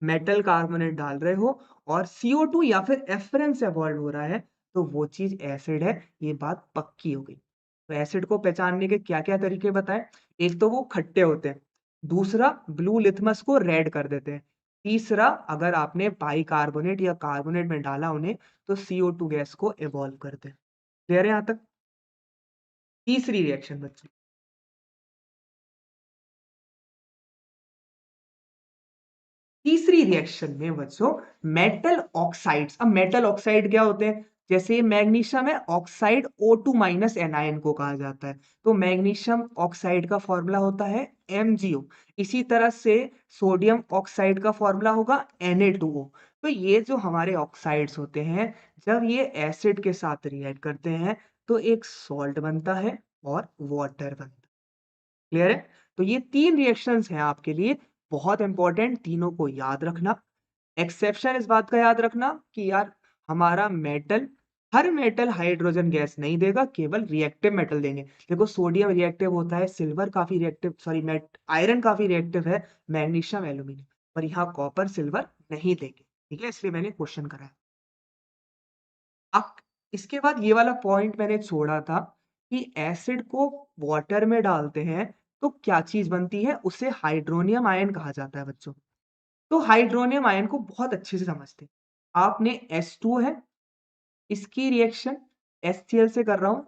मेटल कार्बोनेट डाल रहे हो और CO2 या फिर एफरेंस से evolve हो रहा है, तो वो चीज एसिड है, ये बात पक्की हो गई। तो एसिड को पहचानने के क्या क्या तरीके बताएं? एक तो वो खट्टे होते हैं, दूसरा ब्लू लिथमस को रेड कर देते हैं, तीसरा अगर आपने बाई कार्बोनेट या कार्बोनेट में डाला उन्हें तो CO2 गैस को इवॉल्व करते हैं। क्लियर है यहां तक? तीसरी रिएक्शन बच्चों, तीसरी रिएक्शन में बच्चों मेटल ऑक्साइड्स। अब मेटल ऑक्साइड क्या होते हैं? जैसे मैग्नीशियम है, ऑक्साइड O2 माइनस एनायन को कहा जाता है। तो मैग्नीशियम ऑक्साइड का फॉर्मूला होता है MgO। इसी तरह से सोडियम ऑक्साइड का फॉर्मूला होगा Na2O। तो ये जो हमारे ऑक्साइड्स होते हैं, जब ये एसिड के साथ रिएक्ट करते हैं तो एक सॉल्ट बनता है और वाटर बनता है। क्लियर है? तो ये तीन रिएक्शंस हैं आपके लिए बहुत इंपॉर्टेंट, तीनों को याद रखना। एक्सेप्शन इस बात का याद रखना कि यार हमारा मेटल, हर मेटल हाइड्रोजन गैस नहीं देगा, केवल रिएक्टिव मेटल देंगे। देखो सोडियम रिएक्टिव होता है, सिल्वर काफी रिएक्टिव, सॉरी मेट आयरन काफी रिएक्टिव है, मैग्नीशियम एल्यूमिनियम, पर यहाँ कॉपर सिल्वर नहीं देंगे। ठीक है, इसलिए मैंने क्वेश्चन कराया। अब इसके बाद ये वाला पॉइंट मैंने छोड़ा था कि एसिड को वाटर में डालते हैं तो क्या चीज बनती है? उसे हाइड्रोनियम आयन कहा जाता है बच्चों। तो हाइड्रोनियम आयन को बहुत अच्छे से समझते हैं। आपने H2 है, इसकी रिएक्शन HCl से कर रहा हूं,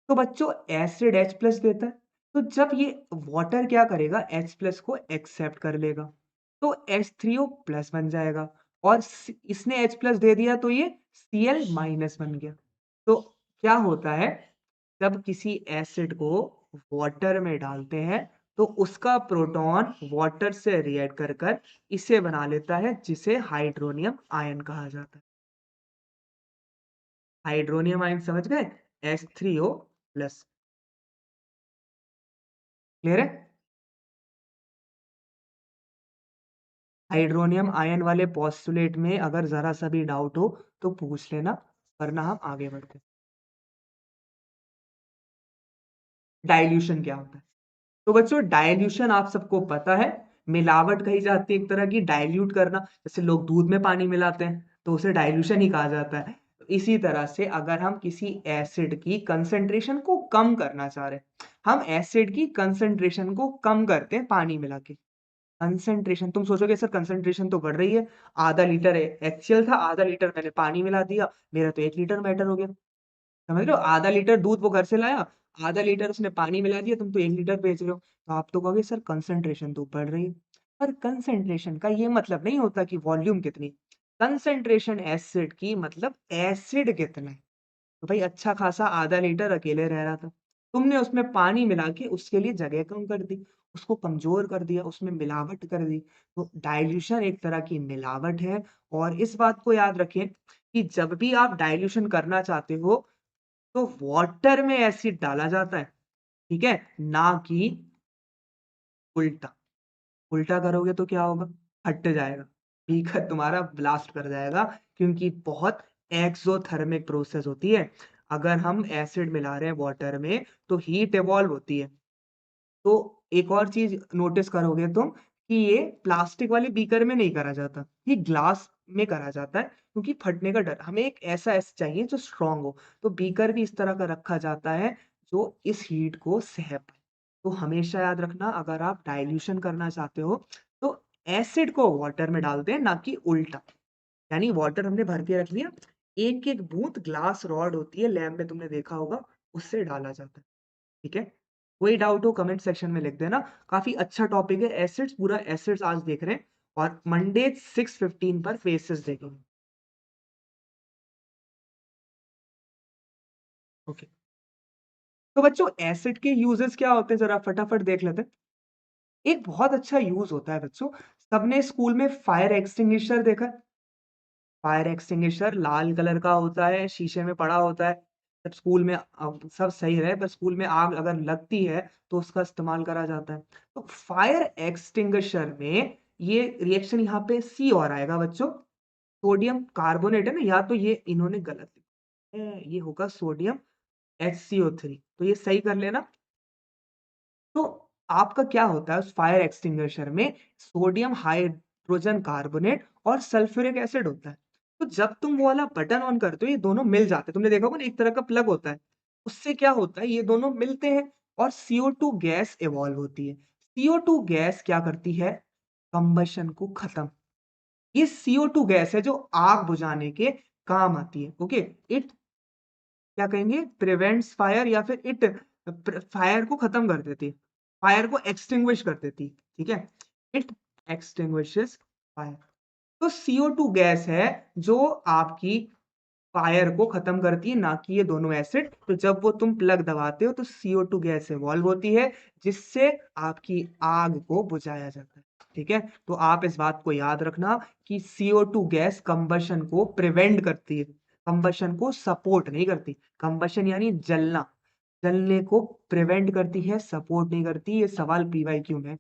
तो बच्चों एसिड H प्लस देता है। तो जब ये वाटर क्या करेगा? H प्लस को एक्सेप्ट कर लेगा, तो H3O प्लस बन जाएगा। और इसने H प्लस दे दिया तो ये Cl माइनस बन गया। तो क्या होता है, जब किसी एसिड को वाटर में डालते हैं तो उसका प्रोटॉन वाटर से रिएक्ट कर कर इसे बना लेता है, जिसे हाइड्रोनियम आयन कहा जाता है। हाइड्रोनियम आयन समझ गए? H3O plus. क्लियर है? हाइड्रोनियम आयन वाले पोस्टुलेट में अगर जरा सा भी डाउट हो तो पूछ लेना, वरना हम आगे बढ़ते हैं। डाइल्यूशन क्या होता है? तो बच्चों डाइल्यूशन आप सबको पता है, मिलावट कही जाती है, एक तरह की डाइल्यूट करना। जैसे लोग दूध में पानी मिलाते हैं तो उसे डाइल्यूशन ही कहा जाता है। तो इसी तरह से अगर हम किसी एसिड की कंसंट्रेशन को कम करना चाह रहे हैं, हम एसिड की कंसंट्रेशन को कम करते हैं पानी मिला के। कंसंट्रेशन, तुम सोचोगे सर कंसंट्रेशन तो बढ़ रही है, आधा लीटर HCl था, आधा लीटर मैंने पानी मिला दिया, मेरा तो 1 लीटर मैटर हो गया। समझ रहे हो? आधा लीटर दूध वो घर से लाया, आधा लीटर उसने पानी मिला दिया, तुम तो 1 लीटर बेच रहे हो। तो आप तो कहोगे सर कंसंट्रेशन तो बढ़ रही है। पर कंसंट्रेशन का ये मतलब नहीं होता कि वॉल्यूम कितनी। कंसंट्रेशन एसिड की मतलब एसिड कितना है। तो भाई अच्छा खासा आधा लीटर अकेले रह रहा था। तुमने उसमें पानी मिला के उसके लिए जगह कम कर दी, उसको कमज़ोर कर दिया, उसमें मिलावट कर दी। तो डाइल्यूशन एक तरह की मिलावट है और इस बात को याद रखें कि जब भी आप डाइल्यूशन करना चाहते हो, तो वाटर में एसिड डाला जाता है, ठीक है? ना कि उल्टा। उल्टा करोगे तो क्या होगा? फट जाएगा। बीकर तुम्हारा ब्लास्ट कर जाएगा क्योंकि बहुत एक्ज़ोथर्मिक प्रोसेस होती है। अगर हम एसिड मिला रहे हैं वाटर में तो हीट इवॉल्व होती है। तो एक और चीज़ नोटिस करोगे तुम कि ये प्लास्टिक वाले बीकर में नहीं करा जाता, ये ग्लास में करा जाता है क्योंकि फटने का डर। हमें एक ऐसा चाहिए जो स्ट्रॉन्ग हो, तो बीकर भी इस तरह का रखा जाता है जो इस हीट को सह पाए। तो हमेशा याद रखना अगर आप डाइल्यूशन करना चाहते हो, तो एसिड को वाटर में डालते हैं ना कि उल्टा। यानी वाटर हमने भर के रख लिया, एक-एक बूंद ग्लास रॉड होती है, लैब में तुमने देखा होगा, उससे डाला जाता है। ठीक है? कोई डाउट हो कमेंट सेक्शन में लिख देना। काफ़ी अच्छा टॉपिक है एसिड्स, पूरा एसिड्स आज देख रहे हैं और मंडे 6:15 पर फेसेस देखेंगे। ओके। तो बच्चों एसिड के यूजेस क्या होते हैं ज़रा फटाफट देख लेते हैं। एक बहुत अच्छा यूज़ होता है बच्चों, सबने स्कूल में फायर एक्सटिंग्विशर देखा है? फायर एक्सटिंग्विशर लाल कलर का होता है, शीशे में पड़ा होता है। जब स्कूल में सब सही रहे पर स्कूल में आग अगर लगती है तो उसका इस्तेमाल करा जाता है। तो फायर एक्सटिंग्विशर में ये रिएक्शन यहाँ पे सी और आएगा बच्चों। सोडियम कार्बोनेट है ना, या तो ये इन्होंने गलत लिखा है, ये होगा सोडियम HCO3 तो ये सही कर लेना। तो आपका क्या होता है उस फायर एक्सटिंग्विशर में सोडियम हाइड्रोजन कार्बोनेट और सल्फ्यूरिक एसिड होता है। तो जब तुम वो वाला बटन ऑन करते हो ये दोनों मिल जाते हैं। तुमने देखा होगा ना एक तरह का प्लग होता है। उससे क्या होता है ये दोनों मिलते हैं और CO2 गैस इवॉल्व होती है। CO2 गैस क्या करती है? कंबशन को खत्म। ये CO2 गैस है जो आग बुझाने के काम आती है। ओके, इट क्या कहेंगे प्रिवेंट्स फायर या फिर इट फायर को खत्म कर देती है, फायर को एक्सटिंग्विश कर देती है, ठीक है? It extinguishes fire. तो CO2 गैस है जो आपकी फायर को खत्म करती है ना कि ये दोनों एसिड। तो जब वो तुम प्लग दबाते हो तो CO2 गैस इवॉल्व होती है जिससे आपकी आग को बुझाया जाता है, ठीक है? तो आप इस बात को याद रखना कि CO2 गैस कंबशन को प्रिवेंट करती है, कंबशन को सपोर्ट नहीं करती। कंबशन यानी जलना, जलने को प्रिवेंट करती है, सपोर्ट नहीं करती। ये सवाल PYQ में।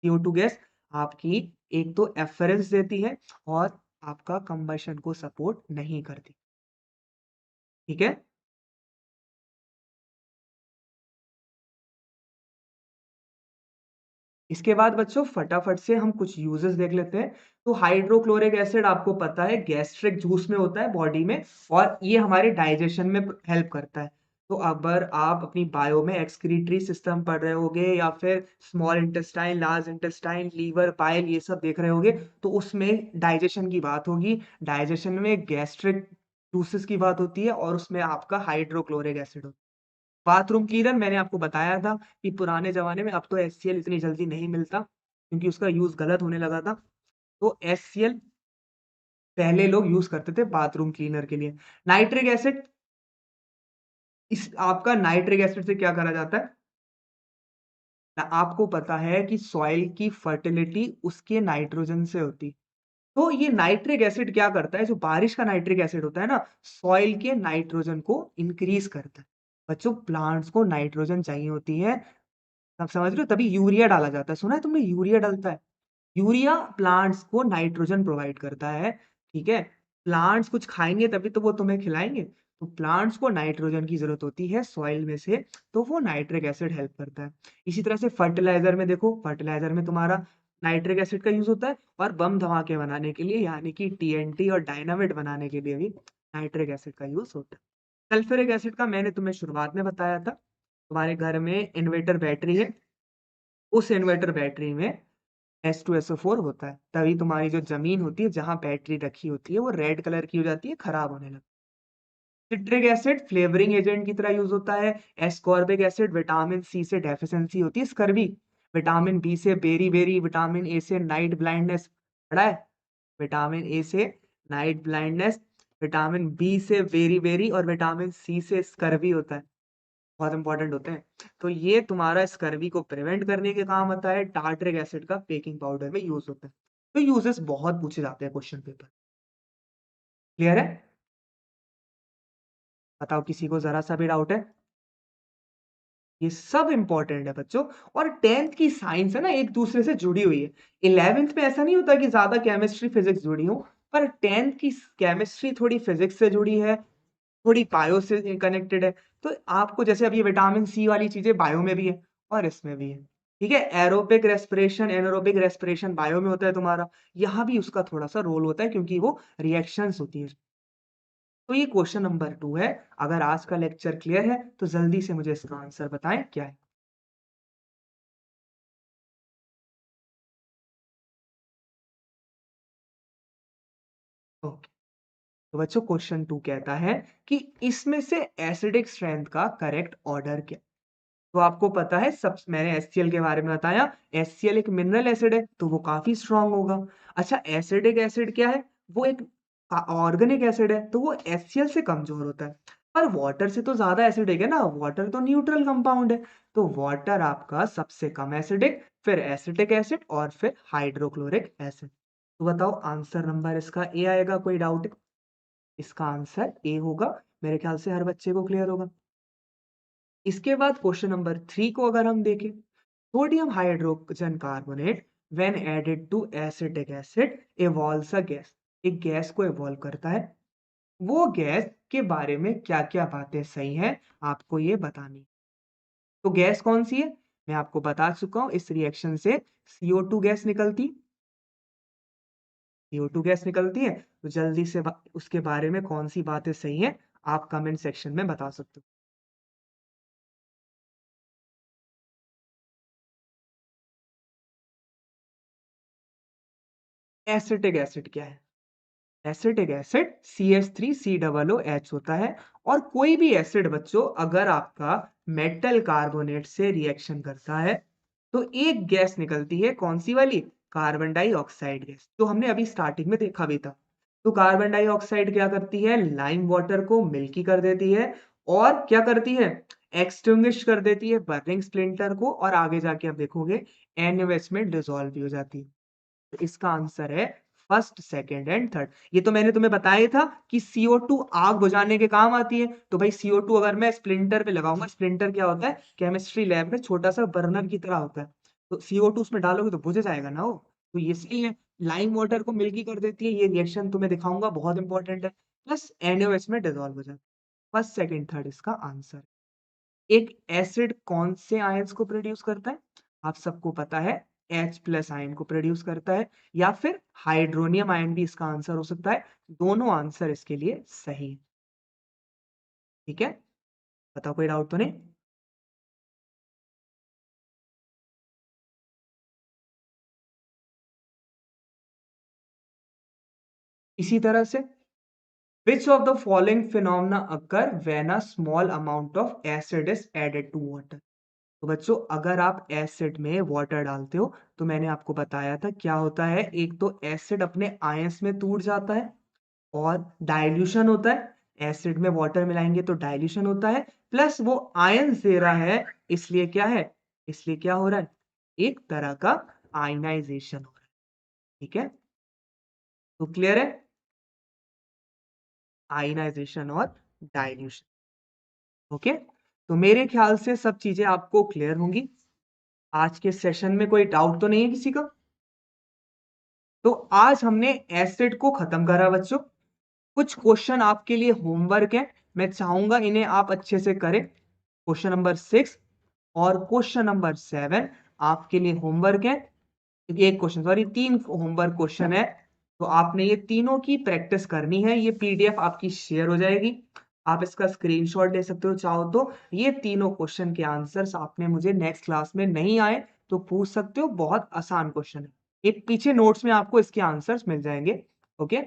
CO2 गैस आपकी एक तो एफरेंस देती है और आपका कंबशन को सपोर्ट नहीं करती, ठीक है? इसके बाद बच्चों फटाफट से हम कुछ यूजेस देख लेते हैं। तो हाइड्रोक्लोरिक एसिड आपको पता है गैस्ट्रिक जूस में होता है बॉडी में और ये हमारे डाइजेशन में हेल्प करता है। तो अगर आप अपनी बायो में एक्सक्रीटरी सिस्टम पढ़ रहे होगे या फिर small intestine, large intestine, liver, bile ये सब देख रहे होगे तो उसमें डाइजेशन की बात होगी। डाइजेशन में गैस्ट्रिक जूसेस की बात होती है और उसमें आपका हाइड्रोक्लोरिक एसिड होता है। बाथरूम क्लीनर मैंने आपको बताया था कि पुराने ज़माने में अब तो HCl इतनी जल्दी नहीं मिलता क्योंकि उसका यूज़ गलत होने लगा था। तो HCl पहले लोग यूज़ करते थे बाथरूम क्लीनर के लिए। नाइट्रिक एसिड इस आपका नाइट्रिक एसिड से क्या करा जाता है? आपको पता है कि सॉइल की फर्टिलिटी उसके नाइट्रोजन से होती है। तो ये नाइट्रिक एसिड क्या करता है, जो बारिश का नाइट्रिक एसिड होता है ना, सॉइल के नाइट्रोजन को इंक्रीज़ करता है। बच्चों प्लांट्स को नाइट्रोजन चाहिए होती है, आप समझ रहे हो? तभी यूरिया डाला जाता है। सुना है तुमने यूरिया डलता है? यूरिया प्लांट्स को नाइट्रोजन प्रोवाइड करता है, ठीक है? प्लांट्स कुछ खाएँगे तभी तो वो तुम्हें खिलाएँगे। तो प्लांट्स को नाइट्रोजन की ज़रूरत होती है सॉइल में से, तो वो नाइट्रिक एसिड हेल्प करता है। इसी तरह से फर्टिलाइज़र में देखो, फर्टिलाइज़र में तुम्हारा नाइट्रिक एसिड का यूज़ होता है और बम धमाके बनाने के लिए यानी कि TNT और डायनामाइट बनाने के लिए भी नाइट्रिक एसिड का यूज़ होता है। सल्फ्यूरिक एसिड का मैंने तुम्हें शुरुआत में बताया था। तुम्हारे घर में इन्वर्टर बैटरी है, उस इन्वर्टर बैटरी में H2SO4 होता है, तभी तुम्हारी जो ज़मीन होती है, जहाँ बैटरी रखी होती है, वो रेड कलर की हो जाती है, खराब होने लगती है। सिट्रिक एसिड फ्लेवरिंग एजेंट की तरह यूज होता है। एस्कॉर्बिक एसिड विटामिन सी से डेफिशिएंसी होती है स्कर्वी। विटामिन बी से बेरी बेरी, विटामिन ए से नाइट ब्लाइंडनेस, पढ़ा है? विटामिन ए से नाइट ब्लाइंडनेस, विटामिन बी से वेरी वेरी और विटामिन सी से स्कर्वी होता है। बहुत इंपॉर्टेंट होते हैं। तो ये तुम्हारा स्कर्वी को प्रिवेंट करने के काम आता है। टार्टरिक एसिड का बेकिंग पाउडर में यूज होता है। तो यूजेस बहुत पूछे जाते हैं क्वेश्चन पेपर। क्लियर है? बताओ किसी को जरा सा भी डाउट है? ये सब इंपॉर्टेंट है बच्चों। और 10th की साइंस है ना एक दूसरे से जुड़ी हुई है। 11th में ऐसा नहीं होता कि ज्यादा केमिस्ट्री फिजिक्स जुड़ी हो, पर 10th की केमिस्ट्री थोड़ी फिजिक्स से जुड़ी है, थोड़ी बायो से कनेक्टेड है। तो आपको जैसे अब ये विटामिन सी वाली चीजें बायो में भी है और इसमें भी है। ठीक है, aerobic respiration anaerobic respiration bio में होता है तुम्हारा, यहाँ भी उसका थोड़ा सा रोल होता है क्योंकि वो रिएक्शंस होती है। तो ये क्वेश्चन नंबर 2 है। अगर आज का लेक्चर क्लियर है तो जल्दी से मुझे इसका आंसर बताएं क्या है। ओके, तो बच्चों क्वेश्चन 2 कहता है कि इसमें से एसिडिक स्ट्रेंथ का करेक्ट ऑर्डर क्या। तो आपको पता है, सब मैंने HCl के बारे में बताया। HCl एक मिनरल एसिड है तो वो काफी स्ट्रांग होगा। अच्छा, एसिडिक एसिड क्या है? वो एक ऑर्गेनिक एसिड है तो वो HCl से कमजोर होता है। पर वाटर से तो ज्यादा एसिडिक है ना, वाटर तो न्यूट्रल कंपाउंड है। तो वाटर आपका सबसे कम एसिडिक, फिर एसिटिक एसिड और फिर हाइड्रोक्लोरिक एसिड। तो बताओ आंसर नंबर इसका ए आएगा, कोई डाउट? इसका आंसर ए होगा। मेरे ख्याल से हर बच्चे को क्लियर होगा। इसके बाद क्वेश्चन नंबर 3 को अगर हम देखें, sodium hydrogen carbonate when added to acetic acid evolves a gas. एक गैस को इवॉल्व करता है। वो गैस के बारे में क्या क्या बातें सही हैं आपको ये बतानी। तो गैस कौन सी है? मैं आपको बता चुका हूं, इस रिएक्शन से CO2 गैस निकलती, CO2 गैस निकलती है। तो जल्दी से उसके बारे में कौन सी बातें सही हैं आप कमेंट सेक्शन में बता सकते हो। एसिटिक एसिड क्या है? एसिटिक एसिड CH3COOH होता है। और कोई भी एसिड बच्चों अगर आपका मेटल कार्बोनेट से रिएक्शन करता है तो एक गैस निकलती है, कौन सी वाली? कार्बन डाइऑक्साइड गैस, जो हमने अभी स्टार्टिंग में देखा भी था। तो कार्बन डाइऑक्साइड क्या करती है? लाइम वाटर को मिल्की कर देती है और क्या करती है? एक्सटिंग्विश कर देती है बर्निंग स्प्लिंटर को, और आगे जाके आप देखोगे NaOH में डिसॉल्व भी हो जाती है। तो इसका आंसर है फर्स्ट, सेकंड एंड थर्ड। ये तो मैंने तुम्हें बताया था कि CO2 आग बुझाने के काम आती है। तो भाई CO2 अगर मैं स्प्लिंटर पे लगाऊंगा, स्प्लिंटर क्या होता है? केमिस्ट्री लैब में छोटा सा बर्नर की तरह होता है। तो CO2 उसमें डालोगे तो बुझ जाएगा ना वो। तो इसलिए लाइम वाटर को मिल्की कर देती है। ये रिएक्शन तुम्हें दिखाऊंगा, बहुत इंपॉर्टेंट है। प्लस NaOH में डिसॉल्व हो जाता है। फर्स्ट, सेकंड, थर्ड इसका आंसर। एक एसिड कौन से आयंस को प्रोड्यूस करता है? आप सबको पता है, H+ आयन को प्रोड्यूस करता है, या फिर हाइड्रोनियम आयन भी इसका आंसर हो सकता है। दोनों आंसर इसके लिए सही है। ठीक है, बताओ कोई डाउट तो नहीं? इसी तरह से which of the following phenomena occur when a small amount of acid is added to water। तो बच्चों अगर आप एसिड में वाटर डालते हो तो मैंने आपको बताया था क्या होता है, एक तो एसिड अपने आयंस में टूट जाता है और डाइल्यूशन होता है। एसिड में वाटर मिलाएंगे तो डाइल्यूशन होता है, प्लस वो आयंस दे रहा है, इसलिए क्या है? इसलिए क्या हो रहा है? एक तरह का आयनाइजेशन हो रहा है। ठीक है, तो क्लियर है? आयनाइजेशन और डाइल्यूशन। ओके, तो मेरे ख्याल से सब चीजें आपको क्लियर होंगी। आज के सेशन में कोई डाउट तो नहीं है किसी का? तो आज हमने एसिड को खत्म करा बच्चों। कुछ क्वेश्चन आपके लिए होमवर्क है, मैं चाहूंगा इन्हें आप अच्छे से करें। क्वेश्चन नंबर 6 और क्वेश्चन नंबर 7 आपके लिए होमवर्क है। एक क्वेश्चन सॉरी, 3 होमवर्क क्वेश्चन है। तो आपने ये तीनों की प्रैक्टिस करनी है। ये PDF आपकी शेयर हो जाएगी, आप इसका स्क्रीनशॉट ले सकते हो चाहो तो। ये तीनों क्वेश्चन के आंसर्स आपने मुझे नेक्स्ट क्लास में नहीं आए तो पूछ सकते हो, बहुत आसान क्वेश्चन है। एक पीछे नोट्स में आपको इसके आंसर्स मिल जाएंगे। ओके।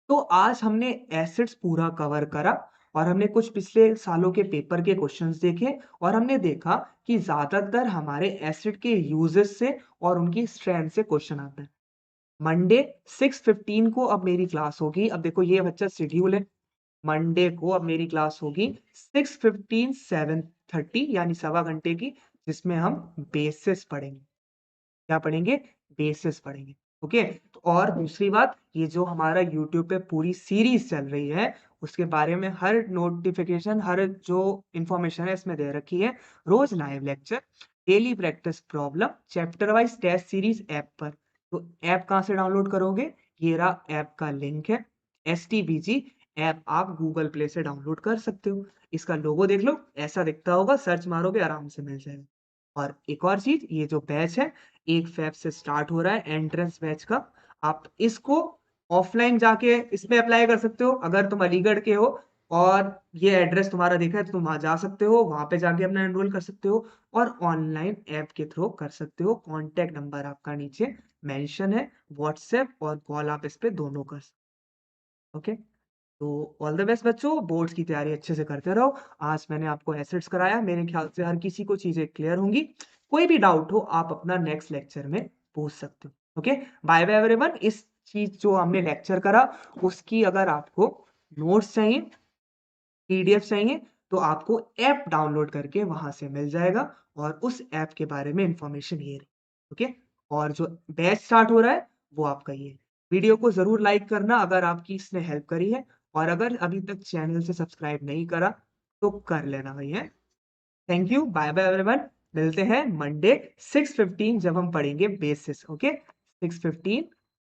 तो आज हमने एसिड्स पूरा कवर करा और हमने कुछ पिछले सालों के पेपर के क्वेश्चंस देखे और हमने देखा कि ज्यादातर हमारे एसिड के यूजेस से और उनकी स्ट्रेंथ से क्वेश्चन आते हैं। मंडे 6:15 को अब मेरी क्लास होगी। अब देखो ये बच्चा शेड्यूल है। मंडे को अब मेरी क्लास होगी 6:15 7:30 यानी सवा घंटे की, जिसमें हम बेसिस पढ़ेंगे। क्या पढ़ेंगे? बेसिस पढ़ेंगे। ओके। तो और दूसरी बात, ये जो हमारा यूट्यूब पे पूरी सीरीज चल रही है उसके बारे में हर नोटिफिकेशन, हर जो इंफॉर्मेशन है इसमें दे रखी है। रोज live lecture, daily practice problem, chapter wise test series app पर। तो ऐप कहाँ से डाउनलोड करोगे? ये रहा ऐप का लिंक है। STBG ऐप आप गूगल प्ले से डाउनलोड कर सकते हो। इसका लोगो देख लो, ऐसा दिखता होगा, सर्च मारोगे आराम से मिल जाएगा। और एक और चीज, ये जो बैच है 1 फेब से स्टार्ट हो रहा है, एंट्रेंस बैच का। आप इसको ऑफलाइन जाके इसमें अप्लाई कर सकते हो अगर तुम अलीगढ़ के हो और ये एड्रेस तुम्हारा देखा है तो तुम वहां जा सकते हो, वहां पे जाके अपना एनरोल कर सकते हो। और ऑनलाइन ऐप के थ्रू कर सकते हो। कॉन्टेक्ट नंबर आपका नीचे मेंशन है, व्हाट्सएप और कॉल आप इस पे दोनों कर सकते हो। ओके। तो ऑल द बेस्ट बच्चों, बोर्ड्स की तैयारी अच्छे से करते रहो। आज मैंने आपको एसिड्स कराया, मेरे ख्याल से हर किसी को चीजें क्लियर होंगी। कोई भी डाउट हो आप अपना नेक्स्ट लेक्चर में पूछ सकते हो। ओके। Bye bye everyone. इस चीज जो हमने लेक्चर करा उसकी अगर आपको नोट्स चाहिए, PDF चाहिए, तो आपको ऐप डाउनलोड करके वहां से मिल जाएगा। और उस ऐप के बारे में इंफॉर्मेशन ये रही। ओके। और जो बैच स्टार्ट हो रहा है वो आपका ये। वीडियो को जरूर लाइक करना अगर आपकी इसने हेल्प करी है। और अगर अभी तक चैनल से सब्सक्राइब नहीं करा तो कर लेना भाई है। Thank you, bye bye everyone. मिलते हैं मंडे 6:15 जब हम पढ़ेंगे बेसिस। ओके। 6:15